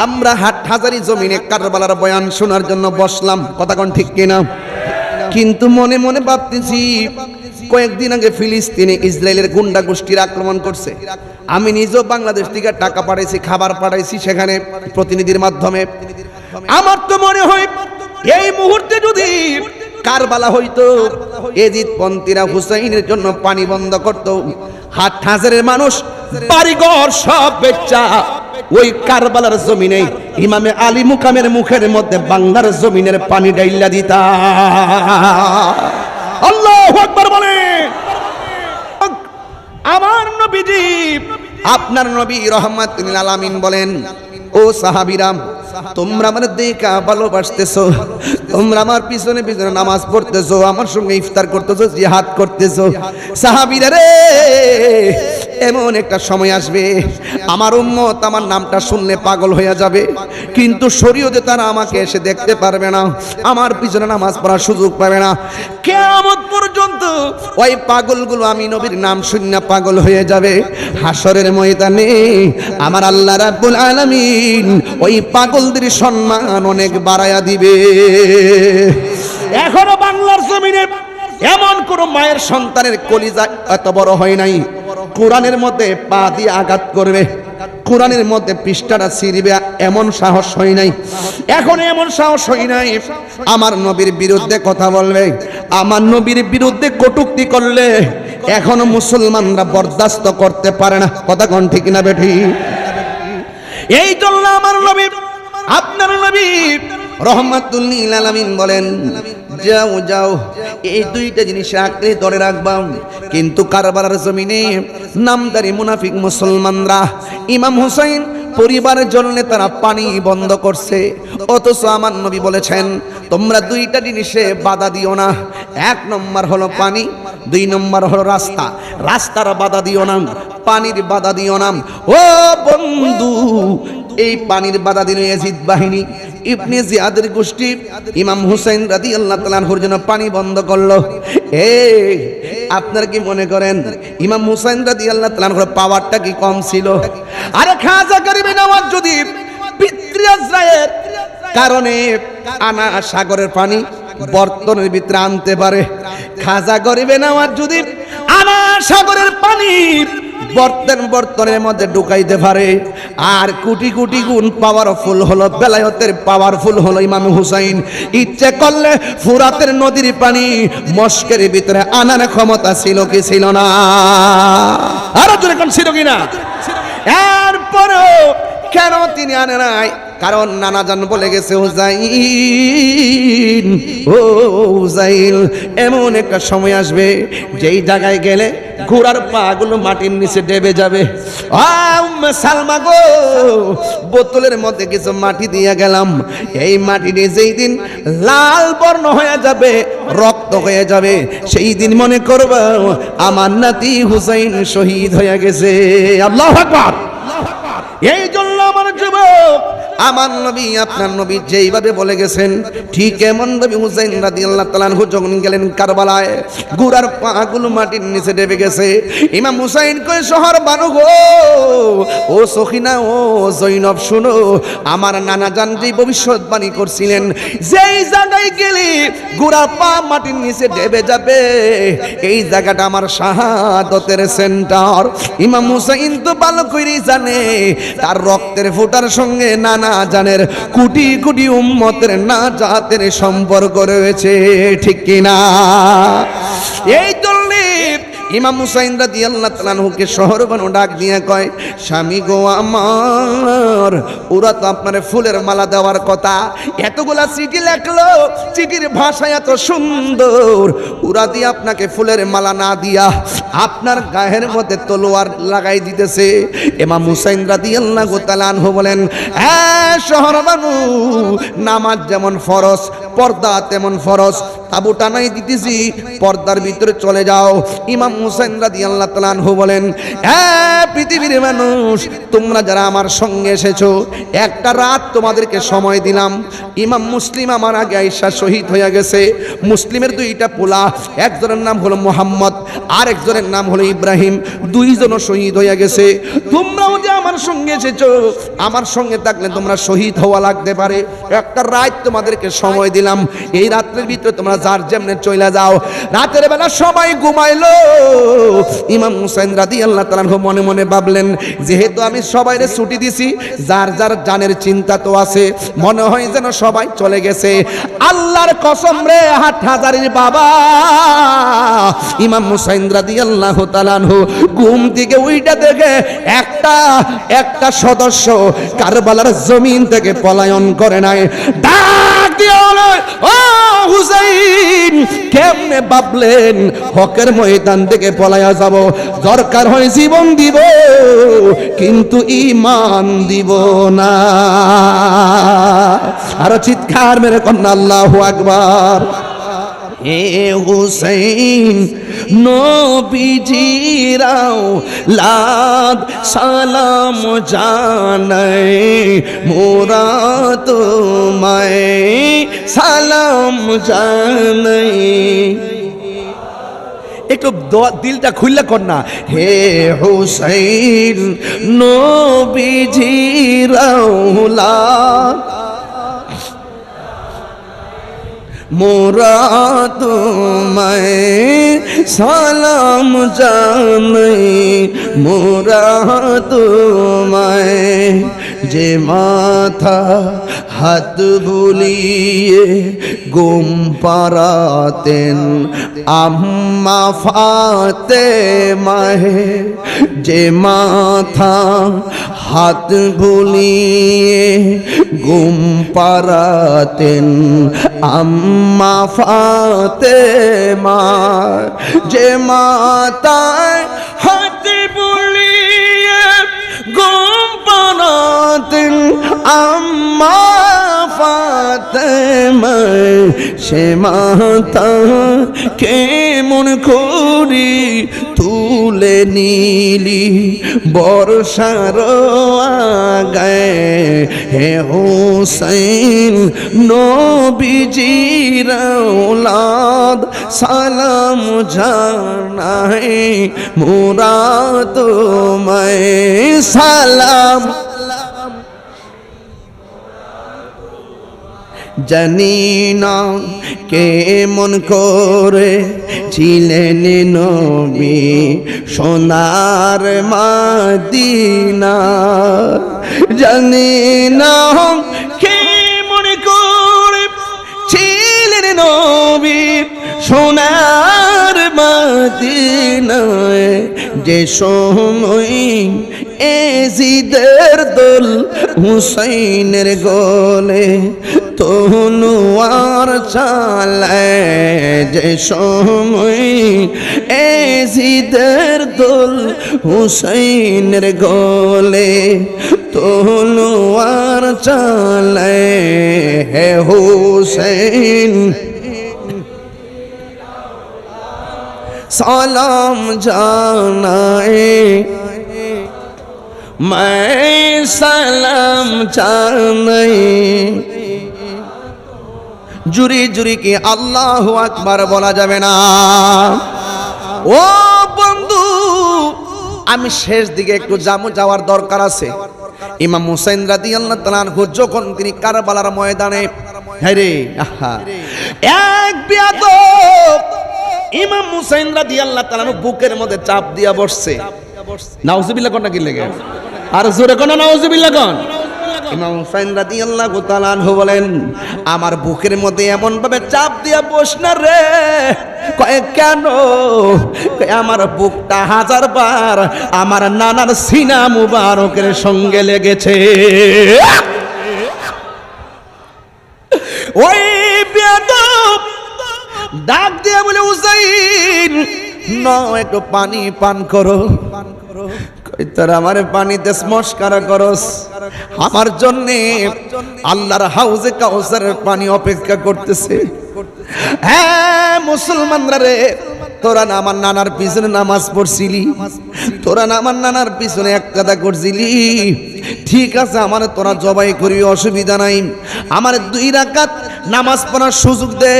আমরা হাটহাজারী জমিনে কারবালার বয়ান শোনার জন্য বসলাম, কথা কোন ঠিক কিনা? কিন্তু মনে মনে ভাবতেছি কয়েকদিন আগে ফিলিস্তিনে ইসরায়েলের গুন্ডা গোষ্ঠীর আক্রমণ করছে। আমি নিজেও বাংলাদেশ থেকে টাকা পাঠাইছি, খাবার পাঠাইছি সেখানে প্রতিনিধির মাধ্যমে। আমার তো মনে হয় এই মুহূর্তে যদি কারবালা হইতো, এজিদপন্থীরা হুসাইনের জন্য পানি বন্ধ করত, হাটহাজারের মানুষ বাড়িঘর সব বেচা ওই কারবালার জমিনে ইমামে আলী মুকামের মুখের মধ্যে বাংলার জমিনের পানি ডাইলা দিতা। আল্লাহু আকবার বলে। আমার নবীজি, আপনার নবী রাহমাতুল আলামিন বলেন, ও সাহাবীরা, তোমরা আমার দেখা ভালোবাসতেছো, তোমরা আমার পিছনে পিছনে নামাজ পড়তেছো, আমার সঙ্গে ইফতার করতেছো, জিহাদ করতেছো। সাহাবীরা রে, এমন একটা সময় আসবে আমার উম্মত আমার নামটা শুনলে পাগল হয়ে যাবে, কিন্তু শরীয়তে তারা আমাকে এসে দেখতে পারবে না, আমার পিছনে নামাজ পড়ার সুযোগ পাবে না। কিয়ামত পর্যন্ত ওই পাগলগুলো আমি নবীর নাম শুনে পাগল হয়ে যাবে। হাসরের ময়দানে আমার আল্লাহ রাব্বুল আলামিন ওই পাগলদের সম্মান অনেক বাড়ায়া দিবে। এখনো বাংলার জমিনে এমন কোন মায়ের সন্তানের কলিজা এত বড় হয় নাই, কোরআনের মধ্যে পা দিয়ে আঘাত করবে, কোরআনের মধ্যে পৃষ্ঠাটা ছিঁড়বে, এমন সাহস হয় নাই। এখন এমন সাহস হয় নাই আমার নবীর বিরুদ্ধে কথা বলবে, আমার নবীর বিরুদ্ধে কটূক্তি করলে এখনো মুসলমানরা বরদাস্ত করতে পারে না, কথা কোন ঠিক না বেঠি? এই জন্য আমার নবী, আপনার নবী রাহমাতুল লিল আলামিন বলেন, যাও যাও এই দুইটা জিনিস আঁকড়ে ধরে রাখবা। কিন্তু কারবালার জমিনে নামদারি মুনাফিক মুসলমানরা ইমাম হুসাইন পরিবারের জন্য তারা পানি বন্ধ করছে, অথচ আমার নবী বলেছেন তোমরা দুইটা জিনিসে বাধা দিও না। এক নম্বর হলো পানি, দুই নম্বর হলো রাস্তা। রাস্তার বাধা দিও না, পানির বাধা দিও না। ও বন্ধু, এই পানির বাধা দিল ইয়াজিদ বাহিনী, ইবনে জিয়াদের গোষ্ঠী ইমাম হুসাইন রাদিয়াল্লাহু তাআলা আনহুর জন্য পানি বন্ধ করলো। আপনারা কি মনে করেন ইমাম হুসাইন রাদিয়াল্লাহু তাআলা আনহুর পাওয়ারটা কি কম ছিল? আরে খাজা গরিবে নওয়াজ যদি পিতৃ আজরায়ের কারণে আনা সাগরের পানি বর্তনের ভিতরে আনতে পারে, খাজা গরিবে নওয়াজ যদি আনা সাগরের পানি বর্তনের মধ্যে ঢুকাইতে পারে, আর কোটি কোটি গুণ পাওয়ারফুল হলো, বেলায়েতের পাওয়ারফুল হলো ইমাম হুসাইন। ইচ্ছে করলে ফুরাতের নদীর পানি মস্কের ভিতরে আনার ক্ষমতা ছিল কি ছিল না? আরো জোরে কোন ছিল কিনা? এরপরও কেন তিনি আনে নাই? কারণ নানাজান বলে গেছে হুসাইন, ও হুসাইন, এমন একটা সময় আসবে যেই জায়গায় গেলে ঘোড়ার পা গুলো মাটির নিচে ডেবে যাবে। সালমা গো, বোতলের মধ্যে কিছু মাটি দিয়ে গেলাম, এই মাটি দিয়ে যেই দিন লাল বর্ণ হয়ে যাবে, রক্ত হয়ে যাবে, সেই দিন মনে করবা আমার নাতি হুসাইন শহীদ হয়ে গেছে। আল্লাহু আকবার। এই জন্য আমার যুবক, আমার নবী আপনার নবী যেইভাবে বলে গেছেন ঠিক এমন নবী হুসাইন রাদিয়াল্লাহু তাআলা আনহু যখন গেলেন কারবালায়, গুড়ার পাগুলো মাটির নিচে ডেবে গেছে। ইমাম হুসাইন কয় শহর বানু গো, ও সখিনা, ও জৈনব শুনো, আমার নানা জান যেই ভবিষ্যৎবাণী করছিলেন যেই জায়গায় গেলে গুড়ার পা মাটির নিচে ডেবে যাবে এই জায়গাটা আমার শাহাদতের সেন্টার। ইমাম হুসাইন তো ভালো করেই জানে তার রক্তের ফোঁটার সঙ্গে নানা জানের কোটি কোটি উম্মতের নাজাতের সম্পর্ক রয়েছে, ঠিক কিনা? এই জন্য ইমাম হুসাইন রাদিয়াল্লাহু তাআলা আনহুকে শহর বানু ডাক দিয়ে কয়, স্বামী গো আমার, ওরা তো আপনার ফুলের মালা দেওয়ার কথা, এতগুলা চিঠি লেখলো, চিঠির ভাষা এত সুন্দর, ওরা দিয়ে আপনাকে ফুলের মালা না দিয়া আপনার গায়ের মধ্যে তলোয়ার লাগাই দিতেছে। ইমাম হুসাইন রাদিয়াল্লাহু তাআলা আনহু বলেন, হ্যাঁ শহর বানু, নামাজ যেমন ফরজ, পর্দা তেমন ফরজ, তাবু টানাই দিতেছি, পর্দার ভিতরে চলে যাও। ইমাম হুসাইন রাদিয়াল্লাহু তাআলা আনহু বলেন, হ্যাঁ পৃথিবীর মানুষ, তোমরা যারা আমার সঙ্গে এসেছো, একটা রাত তোমাদেরকে সময় দিলাম। ইমাম মুসলিম আমার আগে আয়েশা শহীদ হয়ে গেছে। মুসলিমের দুইটা পোলা, একজনের নাম হলো মুহাম্মদ, আর একজনের নাম হলো ইব্রাহিম, দুইজনও শহীদ হয়ে গেছে। তোমরাও যে আমার সঙ্গে এসেছো, আমার সঙ্গে থাকলে তোমরা শহীদ হওয়া লাগতে পারে। একটা রাত তোমাদেরকে সময় দিলাম, এই রাত্রের ভিতরে তোমরা যার যেমনে চলে যাও। রাতের বেলা সবাই ঘুমাইলো। ইমাম হুসাইন রাদিয়াল্লাহু তাআলা আনহু মনে মনে ভাবলেন, যেহেতু আমি সবাইরে ছুটি দিছি, যার যার জানের চিন্তা তো আছে, মনে হয় যেন সবাই চলে গেছে। আল্লাহর কসম রে হাটহাজারীর বাবা, ইমাম হুসাইন রাদিয়াল্লাহু তাআলা আনহু ঘুম থেকে উইটা দেখে একটা সদস্য কারবালার জমিন থেকে পলায়ন করে নাই। ডাক দিয়ে বলে, ও হুসাইন, কেমনে ভাবলেন হকের ময়দান থেকে পলায়া যাব? দরকার হয় জীবন দিব, কিন্তু ঈমান দিব না। আর চিৎকার মেরে কন্যা আল্লাহু আকবার। হে হুসাইন, নবীজিরাও লাদ সালাম জানাই, মোরা তোমায় সালাম জানাই। একটু দিলটা খুললে কন্যা, হে হুসাইন, নবীজিরাও লাদ মোরা তোমায় সালাম জানাই, মোরা তোমায়। যে মাথা হাত বুলিয়ে গুম পারাতেন আম্মা ফাতেমায়ে, যে মাথা হাত বুলিয়ে গুম পারাতেন আম্মা ফাতেমা, যে মাতায় হাত বুলিয়ে গুম পারাতেন আম্মা ফাতেমা, সে মাতা কেমন করি তুলে নিলি বর্ষার আগায়। হে হুসাইন, নবীজির আওলাদ সালাম জানাই, মোরা তোমায় সালাম। জানি না কেমন করে ছিলেন নবী সোনার মদিনা, জানি না কেমন করে ছিলেন নবী সোনার মদিনায়। যে সময় এজিদের দোল হুসাইনের গলে তনুয়ার চালায়, যে সময় এজিদের দোল হুসাইনের গলে তনুয়ার চালায়। হে হুসাইন, সালাম জানাই, मैं सलाम चाहते জুরি জুরি কি আল্লাহু আকবার বলা যাবে না? ও বন্ধু, আমি শেষ দিকে একটু যাওয়ার দরকার আছে। ইমাম হুসাইন রাদিয়াল্লাহু তাআলা আনহু যখন তিনি কারবালার ময়দানে, হায়রে আহা, এক বেয়াদব ইমাম হুসাইন রাদিয়াল্লাহু তাআলা বুকের মধ্যে চাপ দিয়া বসছে। নাউজুবিল্লাহ কোন কি লাগে? আর জোরে কোন নাউজুবিল্লাহ কোন? ইমাম হুসাইন রাদিয়াল্লাহু তাআলা আনহু বলেন, আমার বুকের মধ্যে এমন ভাবে চাপ দিয়া বস না রে। কয় কেন? আমার বুকটা 1000 বার আমার নানার সিনা মুবারকের সঙ্গে লেগেছে। ওই বেয়াদব ডাক দিয়া বলে, হুসাইন নাও একটু পানি পান করো। তার আমার পানিতে স্মস্কারা করস, আমার জন্য আল্লাহর হাউজে কাউসারের পানি অপেক্ষা করতেছে। হ্যাঁ মুসলমানরা রে, তোরা না আমার নানার পিছনে নামাজ পড়ছিলি, তোরা না আমার নানার পিছনে এক কাদা করছিলি, ঠিক আছে আমার তোরা জবাই করি, অসুবিধা নাই। আমার 2 রাকাত নামাজ পড়ার সুযোগ দে,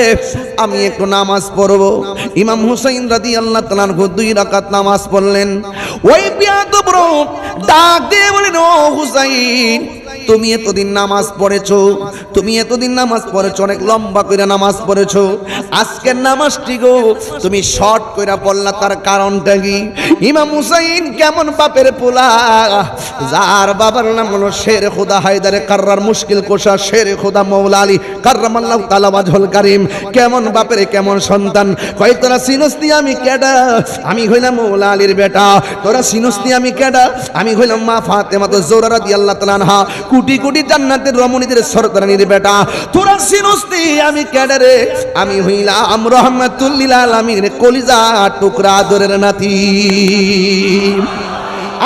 আমি একটু নামাজ পড়বো। ইমাম হুসাইন রাদিয়াল্লাহু তাআলা 2 রাকাত নামাজ পড়লেন। ওই বেয়াদব ডাক দিয়ে বলেন, ও হুসাইন তুমি এতদিন নামাজ পড়েছো, তুমি এতদিন নামাজ পড়েছো, অনেক লম্বা করে নামাজ পড়েছো, আজকের নামাজটি গো তুমি শর্ট করে পড়লা, তার কারণটা কি? ইমাম হুসাইন কেমন বাপের পোলা, যার বাবার নাম হলো শের খুদা হায়দারে কাররার মুশকিল কোশা শের খুদা মৌলা আলী কাররামাল্লাহু তাআলা ওয়াজহুল কারীম, কেমন বাপের কেমন সন্তান। কয় তোরা সিনস্তি আমি কেডা? আমি হইলাম মৌলা আলীর বেটা। তোরা সিনস্তি আমি কেডা? আমি হইলাম মা ফাতেমা জোহরা রাদিয়াল্লাহু তাআলা আনহা, কোটি কোটি জান্নাতের রমণীদের সরদারানির বেটা। তোরা সিনস্তি আমি কেডা রে? আমি হইলাম রাহমাতুল লিল আলামিনের কলিজা টুকরা আদরের নাতি।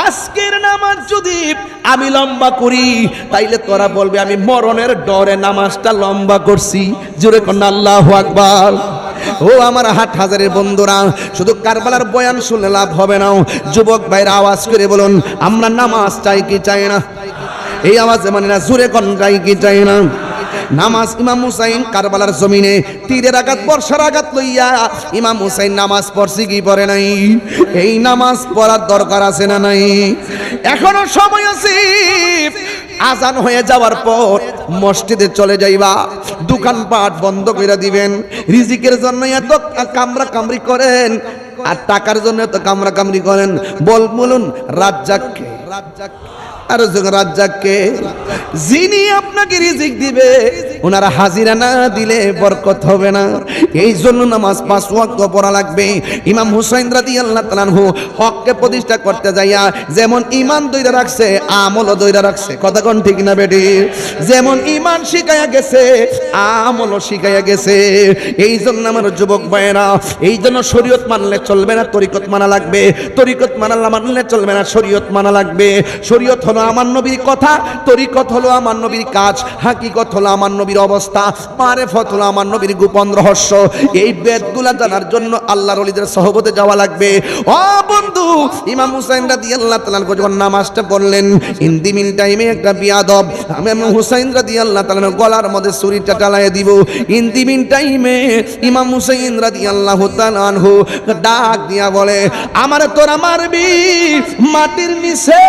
আজকের নামাজ যদি আমি লম্বা করি তাইলে তোরা বলবে আমি মরণের ডরে নামাজটা লম্বা করছি। জোরে কোন আল্লাহু আকবার। ও আমার হাট হাজারের বন্ধুরা, শুধু কারবালার বয়ান শুনলে লাভ হবে না। যুবক ভাইরা আওয়াজ করে বলুন, আমরা নামাজ চাই কি চাই না? এই আওয়াজে মানে না, জোরে কোন চাই কি চাই না? নামাজ ইমাম হুসাইন কারবালার জমিনে তীরের আঘাত বর্ষার আঘাত লইয়া ইমাম হুসাইন নামাজ পড়ছি কি পড়ে নাই? এই নামাজ পড়ার দরকার আছে না নাই? এখনো সময় আছে। আজান হয়ে যাওয়ার পর মসজিদে চলে যাইবা, দোকানপাট বন্ধ করে দিবেন। রিজিকের জন্য এত কামরা কামরি করেন আর টাকার জন্য এত কামরা কামরি করেন। বলুন রাজ্জাককে, আর রাজ্জাককে যিনি আপনাকে রিজিক দিবে, ওনারা হাজিরা না দিলে বরকত হবে না। এই জন্য নামাজ 5 ওয়াক্ত পড়া লাগবে। ইমাম হুসাইন রাদিয়াল্লাহু তাআলা আনহু হককে প্রতিষ্ঠা করতে যাইয়া যেমন ঈমান দইরা রাখছে, আমলও দইরা রাখছে। কথা কোন ঠিক না বেটি? যেমন ঈমান শিখায়া গেছে, আমলও শিখায়া গেছে। এই জন্য আমার যুবক ভাইয়েরা, এই জন্য শরীয়ত মানলে চলবে না, তরিকত মানা লাগবে। তরিকত মানলে চলবে না, শরীয়ত মানা লাগবে। শরীয়ত হলো আমার নবীর কথা, তরিকত হলো আমার নবীর কাজ, হাকিকত হলো আমার নবীর অবস্থা, মারেফত হলো আমার নবীর গোপন রহস্য। এই বেদগুলা জানার জন্য আল্লাহর ওলিদের সহবতে যাওয়া লাগবে। ও বন্ধু, ইমাম হুসাইন রাদিয়াল্লাহু তাআলা যখন নামাজটা পড়লেন, ইন দি মিন টাইমে একটা বিয়াদব ইমাম হুসাইন রাদিয়াল্লাহু তাআলা গলার মধ্যে ছুরিটা চালায়ে দিব। ইন দি মিন টাইমে ইমাম হুসাইন রাদিয়াল্লাহু তাআলা আনহু ডাক দিয়া বলে, আমারে তোরা মারবি মাটির নিচে,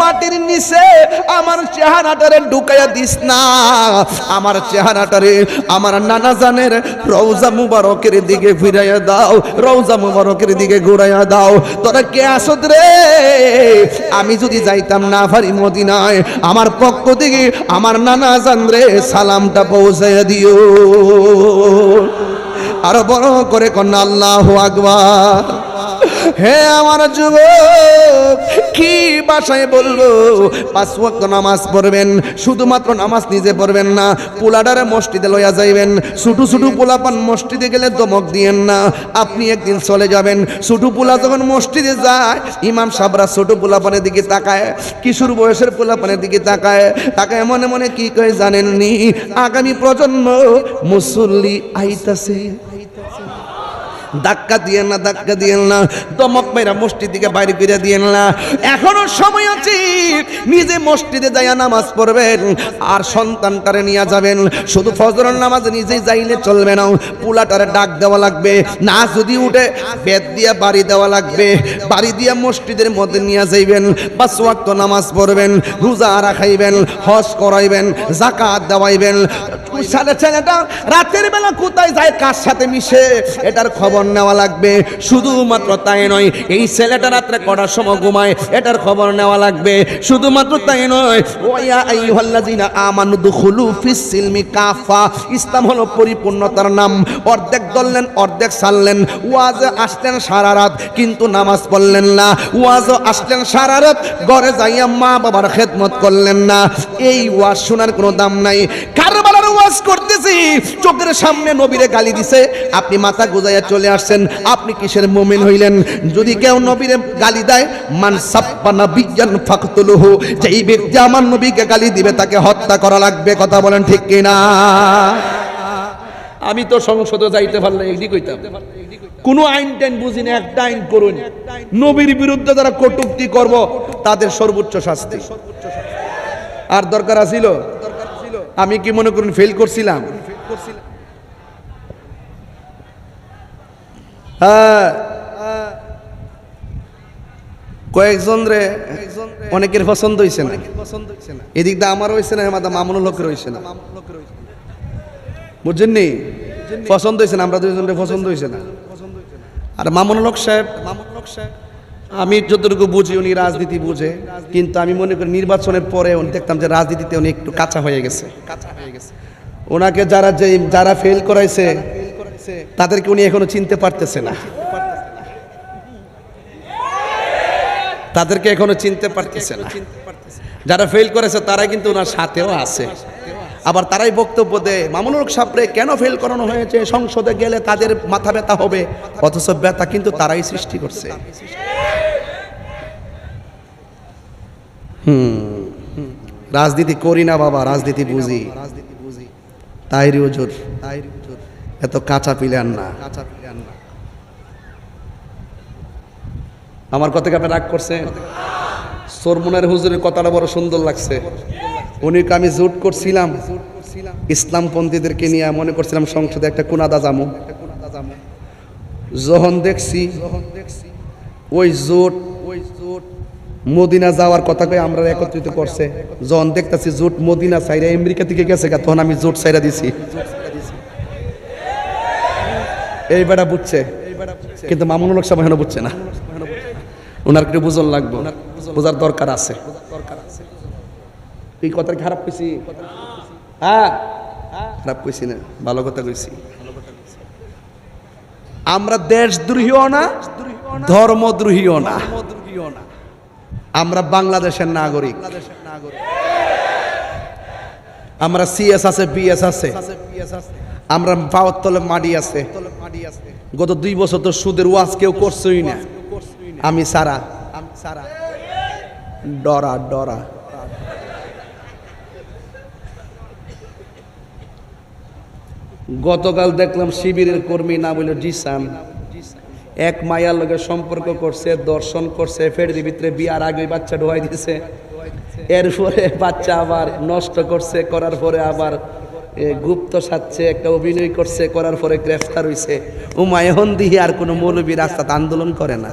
মাটির নিচে আমার চেহারাটারে ঢুকাইয়া দিস না। আমার চেহারাটারে আমার নানা জানের রওজা মুবারকের দিকে ফিরাইয়া দাও, রওজা মুবারকের দিকে ঘুরাইয়া দাও। তোরা কে আসদ রে? আমি যদি যাইতাম না পারি মদিনায়, আমার পক্ষ থেকে আমার নানা জান রে সালামটা পৌঁছাইয়া দিও। আর বড় করে কন্যা আল্লাহু আকবার। হে আমার যুবক, কি ভাষায় বলবো? 5 ওয়াক্ত নামাজ পড়বেন, শুধুমাত্র নামাজ নিজে পড়বেন না, পোলাডারে মসজিদে লইয়া যাইবেন। ছোট ছোট পোলাপান মসজিদে গেলে দমক দিয়েন না। আপনি একদিন চলে যাবেন, ছোট পোলা যখন মসজিদে যায়, ইমাম সাহেবরা ছোট পোলাপানের দিকে তাকায়, কিশোর বয়সের পোলাপানের দিকে তাকায়, তাকায় মনে মনে কি কয় জানেননি? আগামী প্রজন্ম মুসল্লি আইতাছে। ধাক্কা দিয়েন না, ধাক্কা দিয়েন না, দমক মেরা মসজিদ থেকে বাইরে করে দিয়েন না। এখনো সময় আছে, নিজে মসজিদে যাইয়া নামাজ পড়বেন আর সন্তানটারে নিয়ে যাবেন। শুধু ফজরের নামাজ নিজেই যাইলে চলবে না, পুলাটারে ডাক দেওয়া লাগবে, না যদি উঠে বেদ দিয়া বাড়ি দেওয়া লাগবে, বাড়ি দিয়া মসজিদের মধ্যে নিয়ে যাইবেন, 5 ওয়াক্ত নামাজ পড়বেন, রোজা রাখাইবেন, হজ করাইবেন, যাকাত দেওয়াইবেন। ছেলেটা রাতের বেলা কোথায় যায়, কার সাথে মিশে, এটার খবর নেওয়া লাগবে। শুধুমাত্র তাই নয়, এই ছেলেটা রাত্রে কটার সময় ঘুমায়, এটার খবর নেওয়া লাগবে। শুধুমাত্র তাই নয়, ওয়া আইয়ুহাল্লাযিনা আমানু দুখুলু ফিস সিলমি কাফা, ইসলাম হলো পরিপূর্ণতার নাম। অর্ধেক ধরলেন, অর্ধেক ছাড়লেন। ওয়াজে আসলেন সারা রাত কিন্তু নামাজ পড়লেন না, ওয়াজও আসলেন সারা রাত, ঘরে যাইয়া মা বাবার খেদমত করলেন না। এই ওয়াজ শোনার কোনো দাম নাই। কারবালার ওয়াজ করতেছি, চোখের সামনে নবীরে গালি দিছে, আপনি মাথা গোজাইয়া চলে আসছেন, আপনি কিসের মুমিন হইলেন? যদি কেউ নবীরে গালি দেয়, মান সাব্বা নাবিয়্যান ফাকতুলুহু, যেই ব্যক্তি আমার নবীকে গালি দিবে তাকে হত্যা করা লাগবে। কথা বলেন ঠিক কিনা? আমি তো সংসদে যাইতে পারলে এদিক কইতাম, কোন আইন টাইন বুঝি না, একটা আইন করুন, নবীর বিরুদ্ধে যারা কটূক্তি করব তাদের সর্বোচ্চ শাস্তি। আর দরকার আছিল? আমি কি মনে করুন ফেল করছিলাম? হ্যাঁ, কয়েকজন রে অনেকের পছন্দ হয়েছে না, এদিক দিয়ে আমার হয়েছে না, আমাদের মামুনুল হকের হয়েছে না, বুঝছেন নি? পছন্দ হয়েছে না, আমরা দুইজনের পছন্দ হয়েছে না। আর মামুনুল হক সাহেব, আমি যতটুকু বুঝি উনি রাজনীতি বুঝে, কিন্তু আমি মনে করি নির্বাচনের পরে দেখতাম যে রাজনীতিতে উনি একটু কাঁচা হয়ে গেছে। ওনাকে যারা ফেল করাইছে তাদেরকে উনি এখনো চিনতে পারতেছে না, তাদেরকে এখনো চিনতে পারতেছে না। যারা ফেল করেছে তারা কিন্তু ওনার সাথেও আছে। আবার তারাই বক্তব্য দেয়, মামুনুল হক সাহেবরে কেন ফেল করানো হয়েছে, সংসদে গেলে তাদের মাথা ব্যথা হবে, অথচ ব্যথা কিন্তু তারাই সৃষ্টি করছে। রাজনীতি করি না বাবা, রাজনীতি বুঝি। তাইরি হুজুর এত কাঁচা পিলান না। আমার কথা কি আপনি রাগ করছেন? সরমুনার হুজুরের কথাটা বড় সুন্দর লাগছে। উনিকে আমি জোট করছিলাম ইসলামপন্থীদেরকে নিয়ে, মনে করছিলাম সংসদে একটা কুনাদা জামু। যখন দেখছি ওই জোট মদিনা যাওয়ার কথা কয়ে আমরা একত্রিত করছে, যখন দেখতেছি জোট মদিনা সাইরা আমেরিকা থেকে গেছে, তখন আমি জোট সাইরা দিছি। এই বেটা বুঝছে, কিন্তু মামুনুল হক সাহেব এখনো বুঝছে না। ওনার একটু বুঝন লাগবে, বোঝার দরকার আছে। এই কথা খারাপ কইছি? হ্যাঁ, খারাপ কইছি না, ভালো কথা কইছি। আমরা দেশদ্রোহীও না, ধর্মদ্রোহীও না, আমরা বাংলাদেশের নাগরিক। আমরা সিএস আছে, বিএস আছে, আমরা পাওয়ার তলে মাটি আছে। গত 2 বছর তো সুদের ওয়াজ কেউ করছই না, আমি সারা ডরা। গতকাল দেখলাম শিবিরের কর্মী না বলে জিসান এক মায়ার লগে সম্পর্ক করছে, দর্শন করছে, ফেরের ভিতরে বিয়ার আগে বাচ্চা ঢোয়াই দিছে, এরপরে বাচ্চা আবার নষ্ট করছে, করার পরে আবার গুপ্ত সাচ্ছে একটা অভিনয় করছে, করার পরে গ্রেফতার হইছে। এখন দিয়ে আর কোনো মৌলবী রাস্তাতে আন্দোলন করে না।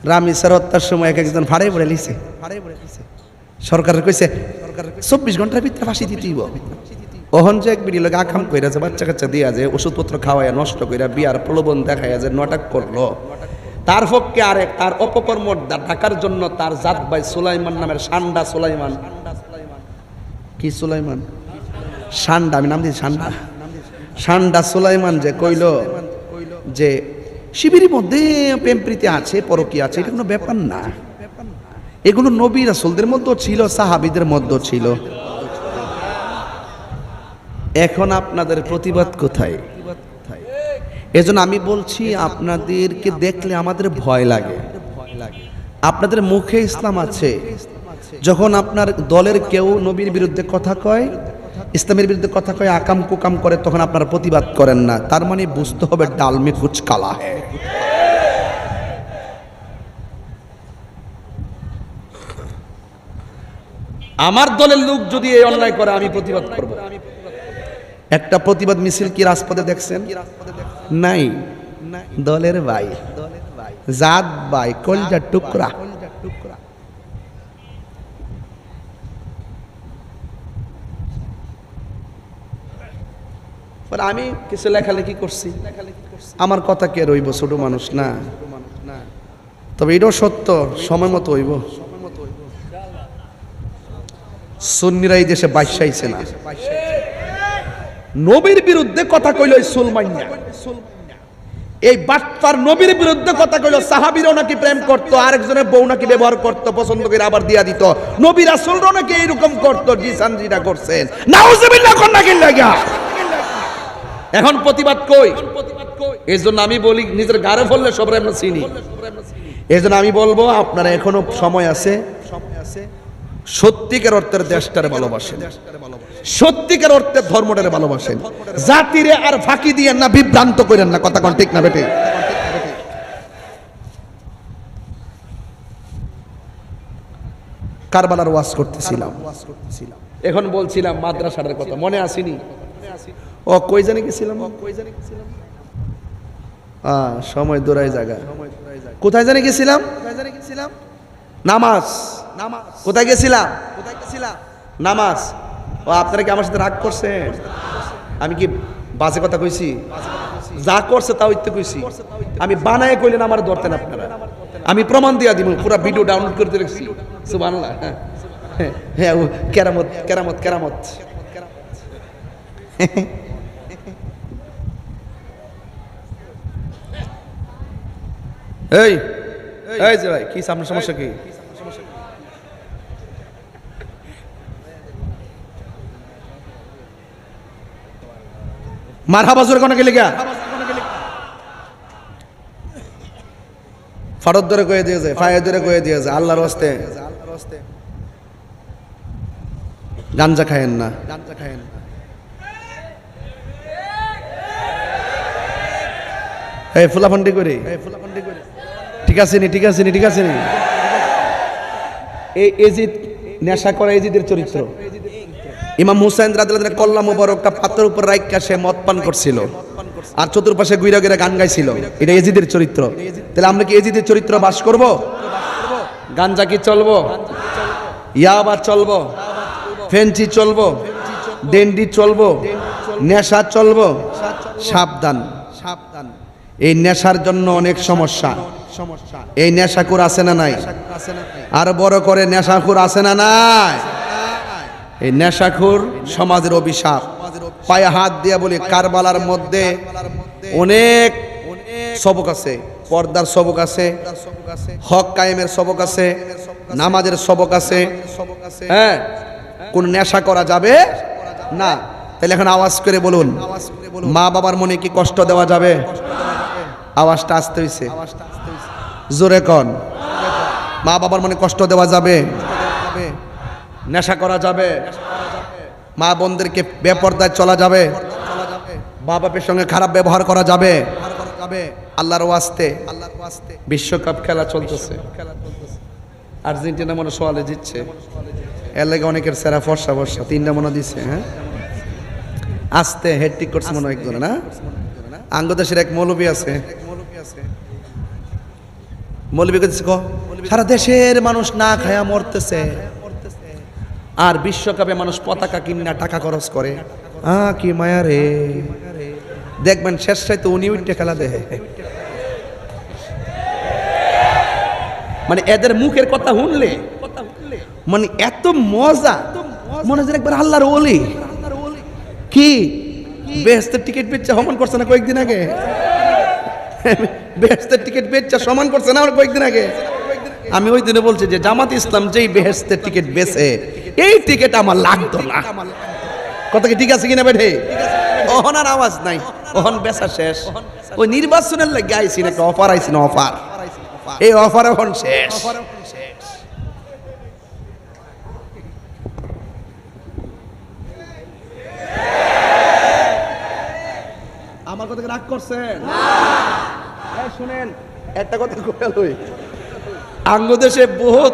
রামিসার হত্যার সময় একজন ফাড়াই পড়ে লিছে, সরকারের কইছে 24 ঘন্টার ভিতরে ফাঁসি দিতেইব। ওহন যে এক বিড়ি লোক আখাম কইরা যে বাচ্চা কাচ্চা দিয়া যে ওষুধপত্র খাওয়াইয়া নষ্ট কইরা বিয়ার প্রলোভন দেখাইয়া যে নাটক করলো, তার পক্ষে আরেক তার অপকর্ম ঢাকার জন্য তার জাত ভাই সুলাইমান নামের সান্ডা সুলাইমান, কি সুলাইমান সান্ডা, আমি নাম দিই সান্ডা সুলাইমান, যে কইল যে শিবিরের মধ্যে প্রেম প্রীতি আছে, পরকীয়া আছে, এটা কোনো ব্যাপার না। এগুলো নবী রাসূলদের মধ্যেও ছিল, সাহাবীদের মধ্যেও ছিল। এখন আপনাদের প্রতিবাদ কোথায়? এজন্য আমি বলছি, আপনাদেরকে দেখলে আমাদের ভয় লাগে। আপনাদের মুখে ইসলাম আছে, যখন আপনার দলের কেউ নবীর বিরুদ্ধে কথা কয় ইসলামের বিরুদ্ধে কথা কয়ে আকাম কুকাম করে, তখন আপনারা প্রতিবাদ করেন না, তার মানে বুঝতে হবে ডাল মে কুছ কালা হ্যায়। আমার দলের লোক যদি এই অন্যায় করে আমি প্রতিবাদ করব। একটা প্রতিবাদ মিছিল কি রাজপথে দেখছেন? নাই। দলের ভাই, জাত ভাই, কলজার টুকরা। আমি কিছু লেখালেখি করছি, আমার কথা কে রইব, ছোট মানুষ না। তবে এটাও সত্য, সময় মতো হইব। সুন্নিরা এই দেশে বাইশাইছে না। নবীর বিরুদ্ধে কথা কইল সুলমাইয়া, এই বাটপার নবীর বিরুদ্ধে কথা কইল সাহাবীরাও নাকি প্রেম করতো, আরেকজনের বউ নাকি ব্যবহার করতো, পছন্দ করে আবার দিয়া দিত। নবী রাসূলরাও নাকি এরকম করতো, জিসানজিটা করছেন। নাউজুবিল্লাহ কোন নাকি লাগা। এখন প্রতিবাদ কই? এইজন্য আমি বলি, নিজের গারে ফললে সবরে আমরা চিনি। এইজন্য আমি বলবো আপনারা এখনো সময় আছে, সত্যিকার অর্থের দেশটারে ভালোবাসেন, সত্যিকার অর্থের ধর্মটারে ভালোবাসেন, জাতিরে আর ফাঁকি দিয়েন না, বিভ্রান্ত করেন না। কথা কোন ঠিক না বেটে? কারবালার ওয়াজ করতেছিলাম, এখন বলছিলাম মাদ্রাসার কথা, মনে আসেনি? ও কই জানি গেছিলাম, সময় দৌড়াই জায়গা, কোথায় জানি গেছিলাম? নামাজ। কোথায় গেছিলাম? নামাজ। ও আপনারা কি আমার সাথে রাগ করছেন? আমি কি বাজে কথা কইছি? যা করছে তাও ইত্যে কইছি। আমি বানায় কইলেন আমার ধরতেন আপনারা। আমি প্রমাণ দিয়া দিব, পুরো ভিডিও ডাউনলোড করে রেখেছি। সুবহানাল্লাহ। হ্যাঁ, কেরামত কেরামত কেরামত। এই এই যে ভাই, কি সামনে সমস্যা কি? মারহাবা জোরে কোন গেলে গা? ফারদ ধরে কয়ে দিয়েছে, ফায়ে ধরে কয়ে দিয়েছে, আল্লাহর হস্তে গাঞ্জা খায়েন না। এই ফুলাফান্ডি করে, ঠিক আছে নি, ঠিক আছে নি, ঠিক আছে নি। এই এজিদ নেশা করা এজিদের চরিত্র। ইমাম হুসাইন রাদিয়াল্লাহু আনহু কল্লা মুবারকটা পাথরের উপর রাইখা সে মদ পান করছিল, আর চতুর্পাশে গুইরা গুইরা গান গাইছিল। এটা এজিদের চরিত্র। তাহলে আমরা কি এজিদের চরিত্র বাস করব? গাঞ্জা কি চলবো? ইয়াবা চলবো? ফেন্সি চলবো? ডেন্ডি চলবো? নেশা চলবো? সাবধান, সাবধান। এই নেশার জন্য অনেক সমস্যা। এই নেশাখোর আছে না নাই? আর বড় করে নেশাখোর আছে না নাই? এই নেশাখোর সমাজের অভিশাপ। পায়ে হাত দিয়া বলি, কারবালার মধ্যে অনেক সবক আছে, পর্দার সবক আছে, হক কায়েমের সবক আছে, নামাজের সবক আছে। হ্যাঁ, কোন নেশা করা যাবে না। তাহলে এখন আওয়াজ করে বলুন, মা বাবার মনে কি কষ্ট দেওয়া যাবে? আওয়াজটা আসতে হইছে, জোরে কন। মা বাবার মনে কষ্ট দেওয়া যাবে? নেশা করা যাবে? মা বোনদেরকে বেপরদায় চলা যাবে? মা বাপের সঙ্গে খারাপ ব্যবহার করা যাবে? আল্লাহর ওয়াস্তে বিশ্বকাপ খেলা চলতেছে, আর্জেন্টিনা মনে সোয়ালে জিতছে, এর লাগে অনেকের সেরা ফর্সা ফর্সা 3টা মনে দিচ্ছে। হ্যাঁ, আস্তে হেডটিক করছে মনে হয় একজন, না? আঙ্গদেশের এক মৌলবী আছে, মৌলবী কইছে সারা দেশের মানুষ না খায়া মরতেছে, আর বিশ্বকাপে মানুষ পতাকা কিনা টাকা খরচ করে। কি মায়া রে! দেখবেন শেষ তো উনি উইটে খেলা দেখে। মানে এদের মুখের কথা শুনলে মানে এত মজা, মনে হয় একবার আল্লাহর ওলি। কি বেহেশতের টিকিট বেচা সমান করছে না কয়েকদিন আগে? বেহেশতের টিকিট বেচা সমান করছে না কয়েকদিন আগে? আমি ওই দিনে বলছি যে জামাত ইসলাম যেই বেহেশতের টিকিট বেচে, এই টিকিট আমার লাগতো না। কথা কি ঠিক আছে কিনা বেঠে? ওহন আর আওয়াজ নাই, ওহন বেচা শেষ। ওই নির্বাচনের লাগে আইসি না, একটা অফার আইসি না, অফার। এই অফার এখন শেষ। আমার কথা কি রাগ করছেন? এই শুনেন, একটা কথা কইয়া লই, আঙ্গু দেশে বহুত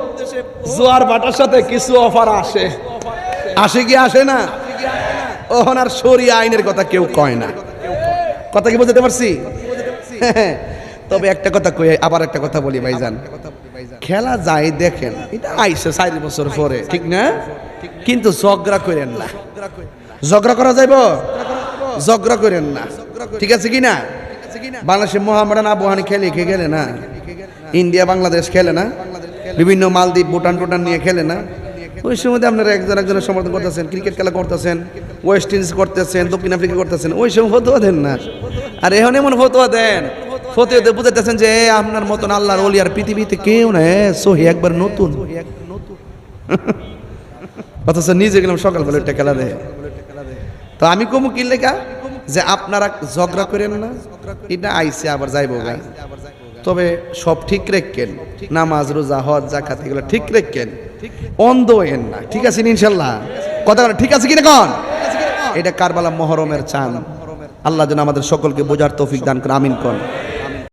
জোয়ার বাটার সাথে কিছু অফার আসে, আসে কি আসে না? ওহন আর শরিয়া আইনের কথা কেউ কয় না। কথা কি বুঝতে পারছি? তবে একটা কথা কই, আবার একটা কথা বলি ভাইজান, খেলা যাই দেখেন, এটা আইসে 4 বছর পরে, ঠিক না? কিন্তু ঝগড়া করেন না। ঝগড়া করা যাইব? ঝগড়া করেন না, ঠিক আছে কি না? বাংলাদেশে মোহামেডান আবহানি খেলে গেলে না, ইন্ডিয়া বাংলাদেশ খেলে না, বিভিন্ন মালদ্বীপ ভুটান টুটান নিয়ে খেলে না, ওই সময় আপনারা একজনের সমর্থন করতেছেন, ক্রিকেট খেলা করতেছেন, ওয়েস্ট ইন্ডিজ করতেছেন, দক্ষিণ আফ্রিকা করতেছেন, ওই সময় ফতোয়া দেন না। আর এখন এমন ফতোয়া দেন, ফতোয়াতে বুঝাইতেছেন যে আপনার মতন আল্লাহর ওলি আর পৃথিবীতে কেউ না, সহি একবার নতুন। অথচ নিজে গেলাম সকালবেলা একটা খেলা দেয়। তো আমি কমু কি লেখা যে আপনারা ঝগড়া করেন না, এটা আইসে আবার যাইব গা। তবে সব ঠিক রেখেন, নামাজ রোজা হজ যাকাত এগুলো ঠিক রেখেন, অন্ধ হইেন না, ঠিক আছে ইনশাল্লাহ? কথা বলেন ঠিক আছে কিনা কোন? এটা কারবালা মুহররমের চাঁদ। আল্লাহ যেন আমাদের সকলকে বোঝার তৌফিক দান করে, আমিন কোন।